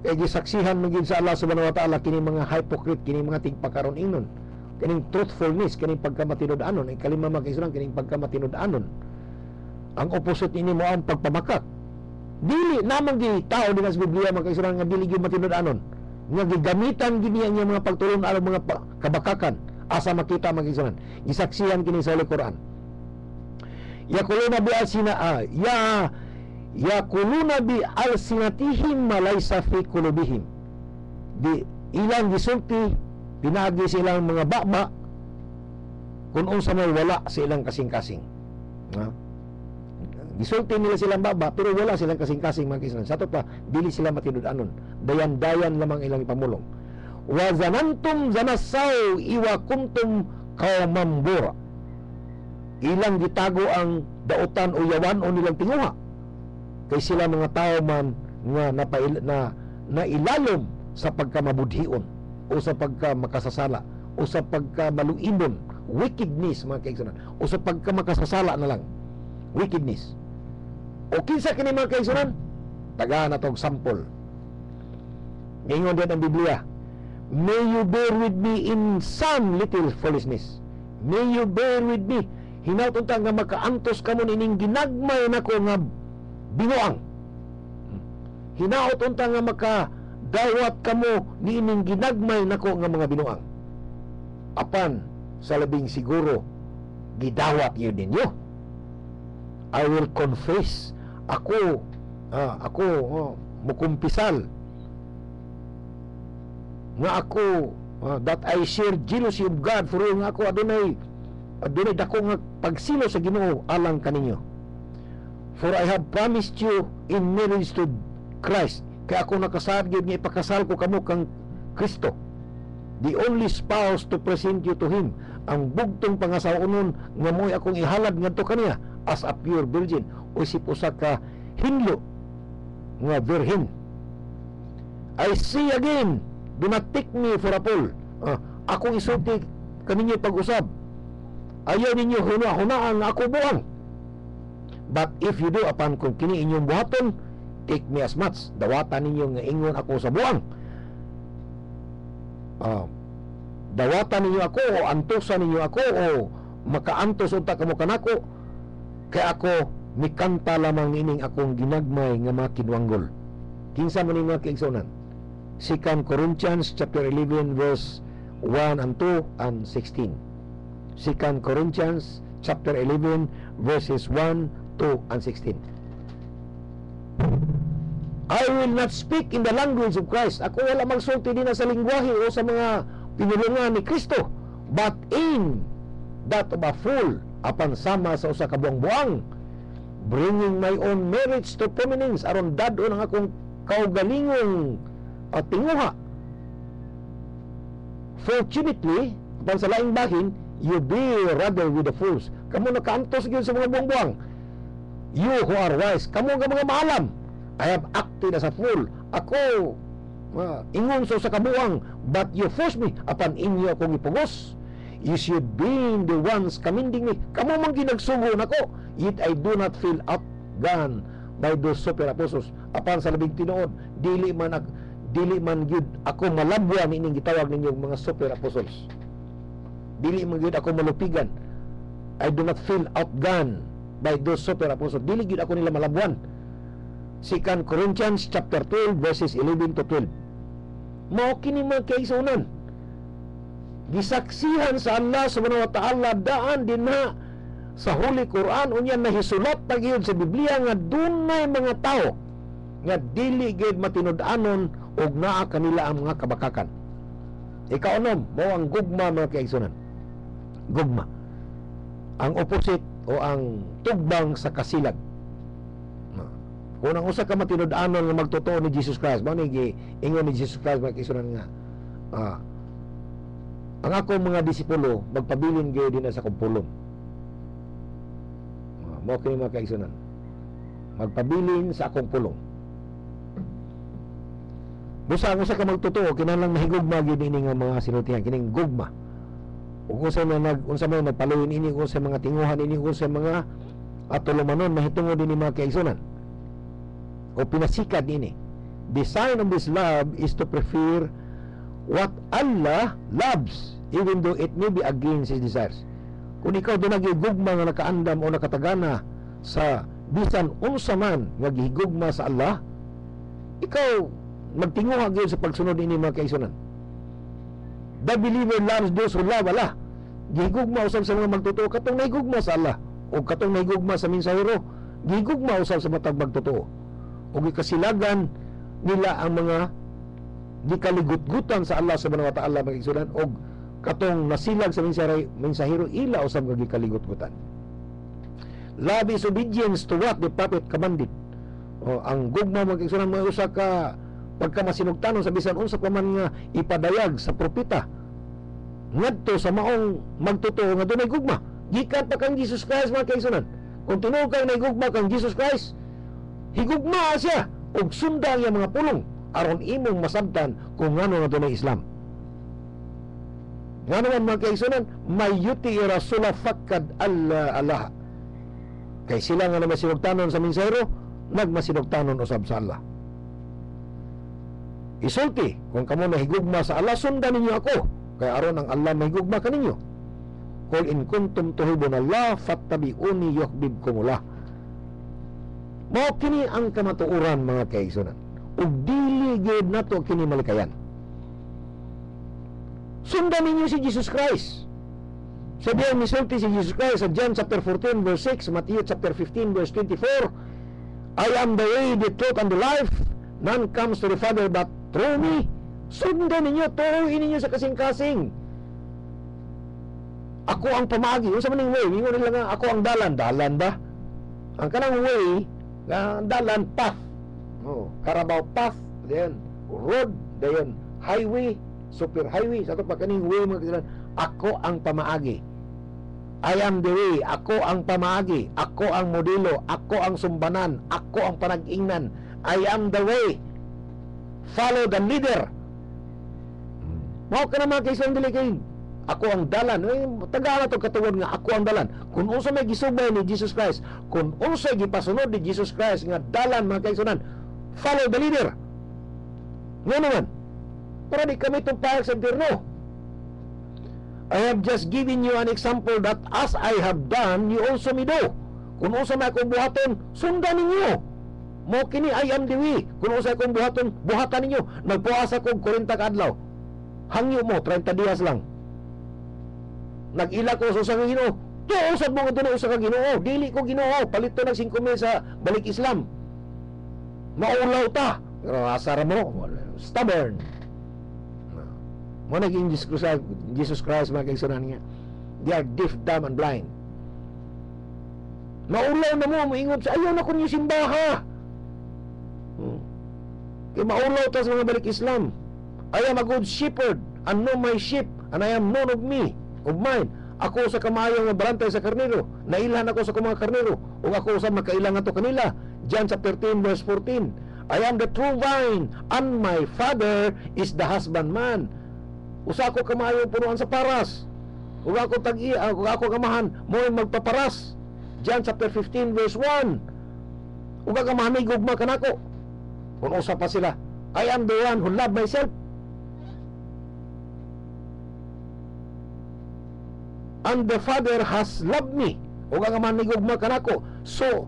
Kaya gisaksihan magin sa Allah subhanahu wa ta'ala kini mga hypocrite, kini mga tigpakaron inon, kining truthfulness, kining pagkamatinud-anon, ay kalima mga kaigsunan, kining pagkamatinud-anon. Ang opposite nini mo ang pagpamakak. Dili namang gi tao din sa Biblia mga kaigsunan nga dili gyud matinud-anon, nga gigamitan gini ang mga pagtulong alang mga kabakakan asa makita mga kaigsunan. Gisaksihan kini sa Quran. Yakuluna bi yakuluna bi alsinatihim malaysa fi qulubihim. Di ilang gisulti pinagi silang mga baba kung unsa may wala sa ilang kasing-kasing. Gisulti nila silang baba pero wala silang kasing-kasing mga kaigsunan. Sa to pa dili sila matinud-anon. Dayan-dayan lamang ilang ipamulong. Wa zanantum zanasaw iwa kuntum qawmambura. Ilang gitago ang dautan o yawan o nilang tinguha, kay sila mga tao man nga nailalom sa pagkamabudhion o sa pagkamakasasala o sa pagkamaluindon, wickedness mga kaigsunan, o sa pagkamakasasala na lang, wickedness. O kinsa kini mga kaigsunan, tagaan na tong sample. Ngayon din ang Biblia, may you bear with me in some little foolishness. May you bear with me. Hinaut unta nga makaantos kamo nining ginagmay nako nga binuang. Hinaut unta nga makadawat kamo nining ginagmay nako nga mga binuang. Apan sa labing siguro gidawat yun ninyo. I will confess. Ako mukumpisal nga ako that I share jealousy of God for nga ako adunay dako nga pagsilo sa Ginoo alang kaninyo. For I have promised you in marriage to Christ. Kaya ako nakasad gyud nga ipakasal ko kamo kang Kristo, the only spouse to present you to Him. Ang bugtong pangasawunon nga mo'y akong ihalad ngadto kaniya as a pure virgin, o isip usa ka hinlo nga virgin. I say again, do not take me for a fool. Akong isulti kaninyo pag-usab. Ayaw ninyo hunaan nga ako buang. But if you do, apan kung kini inyong buhaton, take me as much. Dawatan ninyo nga ingon ako sa buang. Dawatan ninyo ako o antosan ninyo ako o makaantos unta kamo kanako, kay ako mikanta lamang ining akong ginagmay nga mga kinwanggol. Kinsa man ni mga kaigsunan? 2 Corinthians chapter 11 verse 1 and 2 and 16. 2 Corinthians chapter 11 verses 1, 2 and 16. I will not speak in the language of Christ. Ako wala magsulti din sa lingwahe o sa mga pinulungan ni Kristo, but in that of a fool, apan sama sa usa ka buang-buang, bringing my own merits to prominence, aron dadon ang akong kaugalingong at tinguha. Fortunately, apan sa laing bahin, you be rather with the fools. Kamu nakaantos gyud sa mga buang-buang. You who are wise, kamu nga mga maalam. I have acted as a fool. Ako ingon sa kabuang, but you force me, apan inyo akong ipugos. You should be the ones commending me. Kamu man ginagsugo nako, yet I do not feel outdone by those super apostles. Apan sa labing tinuod, dili man gyud ako malabwan ining gitawag ninyo mga super apostles. Dili man gyud ako malupigan. I do not feel outdone by those super apostles. Dili gyud ako nila malabwan. 2 Corinthians chapter 12 verses 11 to 12. Mao kini mga kaigsunan. Gisaksihan sa Allah subhanahu wa ta'ala daan din na sa Holy Quran unya nahisulat pa gyud sa Biblia nga dunay mga tao nga dili gyud matinud-anon og naa kanila ang mga kabakakan. Ikaunom, mao ang gugma mga kaigsunan. Gugma. Ang opposite o ang tugbang sa kasilag. Kung ang usa ka matinud-anon nga magtotoo ni Jesus Christ, mao ni ingon ni Jesus Christ mga kaigsunan nga ang akong mga disipulo magpabilin gyud din sa akong pulong. Mao kini mga kaigsunan. Magpabilin sa akong pulong. Busa ang usa ka magtotoo kinahanglan mahigugma gyud ini nga mga sinultihan kining gugma. Ug unsa man nagpaluin ini sa mga tinguhan ini sa mga atulumanon mahitungod din mga kaigsunan. O pinasikad ini. The sign of this love is to prefer what Allah loves, even though it may be against His desires. Kung ikaw doon nagigugma nga nakaandam o nakatagana sa bisan unsa man nga gihigugma sa Allah, ikaw magtinguha gyud sa pagsunod ini mga kaigsunan. The believer loves those who love Allah. Gihigugma usab sa mga magtotoo katong nahigugma sa Allah o katong nahigugma sa mensahero, gihigugma usab sa matag magtotoo. O gikasilagan nila ang mga gikaligut-gutan sa Allah subhanahu wa ta'ala mga kaigsunan o katong nasilag sa mensahero ila usab nga gikaligut-gutan. Love is obedience to what the prophet commanded. O ang gugma mga kaigsunan may usa ka pagkamasinugtanon sa bisan unsa pa man nga ipadayag sa propeta ngadto sa maong magtotoo nga dunay gugma gikan pa kang Jesus Christ mga kaigsunan. Kung tinuod kang naigugma kang Jesus Christ, higugma siya og sundan ang mga pulong aron imong masabtan kung ngano nga dunay Islam. Nga naman mga kaigsunan, mayuti rasula fakad Allah. Kay sila nga namasinugtanon sa mensahero, nagmasinugtanon usab sa Allah. Isulti, kung kamo nahigugma sa Allah, sundan ninyo ako. Kaya aron ang Allah mahigugma kaninyo. Kul in kuntum tuhibun Allah, fattabi'uni yuhibbukumullah. Mao kini ang kamatuoran mga kaigsunan. Ug dili gyud nato kini malikayan. Sundan ninyo si Jesus Christ. Sabihan misulti si Jesus Christ sa John chapter 14 verse 6, Matthew chapter 15 verse 24, I am the way, the truth, and the life. None comes to the Father but through me. Sundan ninyo, turuin ninyo sa kasing-kasing. Ako ang pamagi. Yung sa maning way, ingon nila nga, ako ang dalan. Dalan ba? Ang kanang way, dalan, path. Carabao path, then road, then highway, super highway. Sa ito pa kaning way, mga kasilan, ako ang pamaagi. I am the way. Ako ang pamaagi. Ako ang modelo. Ako ang sumbanan. Ako ang panag-ingnan. I am the way. Follow the leader. Mao ka na mga kaisang dili kay ako ang dalan. Taga na to katungod nga ako ang dalan. Kung unsa may gisubay ni Jesus Christ, kung unsa gipasunod ni Jesus Christ nga dalan mga kaisunan, follow the leader. Nga naman, para di kami tumpayag sa impyerno. I have just given you an example that as I have done, you also may do. Kung unsa may akong buhaton, sundan ninyo. Mo kini I am the way. Kung usay kong buhatan ninyo, nagpuasa kong 40 ka adlaw. Hangyo mo 30 dias lang. Nag-ila ko sa usa ka Ginoo. Tuusad mo nga usa ka Ginoo. Dili ko Ginoo. Palito ng 5,000 sa balik Islam. Maulaw ta. Pero asar mo. Stubborn. Mo naging Jesus Christ mga kaigsunan niya. They are deaf, dumb, and blind. Maulaw na mo, maingon sa ayaw na ko niyo simbaha. Kaya maulaw ta sa mga balik Islam. I am a good shepherd, and know my sheep, and I am known of me, of mine. Ako sa kamayong nga barantay sa karnero, nailhan ako sa mga karnero, o ako sa makailangan to kanila. John chapter 10 verse 14. I am the true vine, and my Father is the husbandman. Usa ko kamayong punuan sa paras. Ug ako tag-iya, ug ako kamahan mo'y magpaparas. John chapter 15 verse 1. Ug kamahan may gugma kanako. Kung usa pa sila, I am the one who love myself. And the Father has loved me. Ug kamahan may gugma kanako. So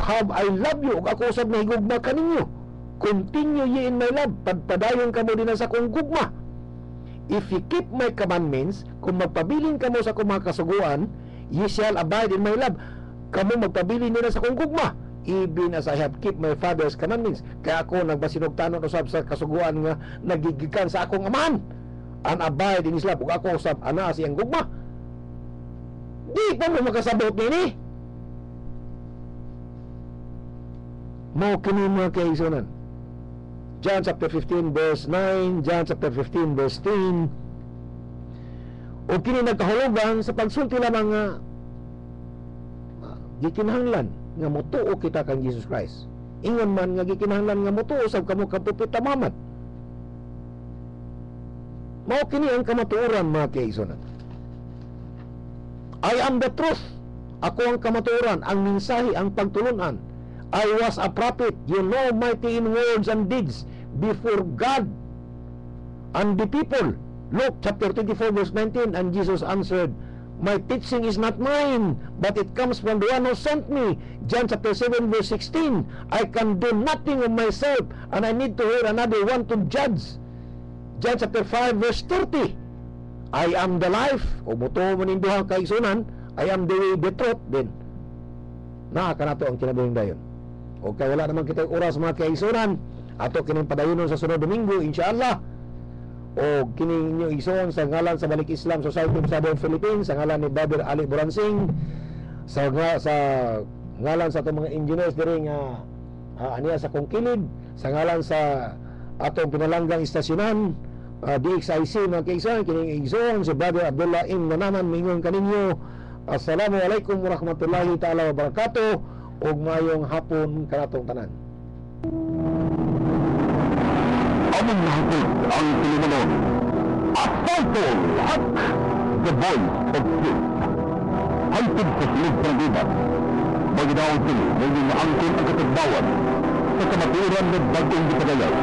have I loved you. Ug ako usab na higugma kaninyo. Continue ye in my love. Padpadayon kamo din sa akong gugma. If you keep my commandments, kung magpabilin kamo sa akong mga kasuguan, ye shall abide in my love. Kamo magpabilin nila sa akong gugma, even as I have keep my Father's commandments. Kaya ako nagbasinugtanon usab sa kasuguan nga nagigikan sa akong amahan, and abide in His love. Ug ako usab ana siyang gugma. Di pa mo makasabot nini. Mo kini mga kaigsunan. John chapter 15 verse 9, John chapter 15 verse 10. O kini nagkahulugan sa pagsulti lamang nga gikinahanglan nga motuo kita kang Jesus Christ. Ingon man nga gikinahanglan nga motuo sab kamo kang Propeta Muhammad. Mao kini ang kamatuoran mga kaigsunan. I am the truth. Ako ang kamatuoran, ang mensahe, ang pagtulunan. I was a prophet, you know, mighty in words and deeds before God and the people. Luke chapter 24 verse 19. And Jesus answered, my teaching is not mine, but it comes from the one who sent me. John chapter 7 verse 16. I can do nothing of myself, and I need to hear another one to judge. John chapter 5 verse 30. I am the life. O muto mo ninduha kaigsunan, I am the way, the truth. Then nakakanato ang kinabuhing dayon. Okay, wala naman kita oras mga kaigsunan. Ato kining padayonon sa sunod Domingo, inshallah. O kining inyo ison sa ngalan sa Balik Islam Society of Southern Philippines, sa ngalan ni Brother Ali Buransing, sa ngalan sa atong mga engineers diri nga aniya sa Kongkilid, sa ngalan sa atong pinalanggang istasyonan, DXIC mga kaigsunan, kining ison si Brother Abdullah Im Nanaman, mingon kaninyo, assalamualaikum warahmatullahi ta'ala wabarakatuh. Og mayong hapon kanatong tanan. Among nahapon ang pinumunod. Asfaltol Haq, the voice of truth. Hantid sa silid ng gubat. Maginaon sila, may naangkon ang katagbawan sa kamaturan ng bagong gipagayaw.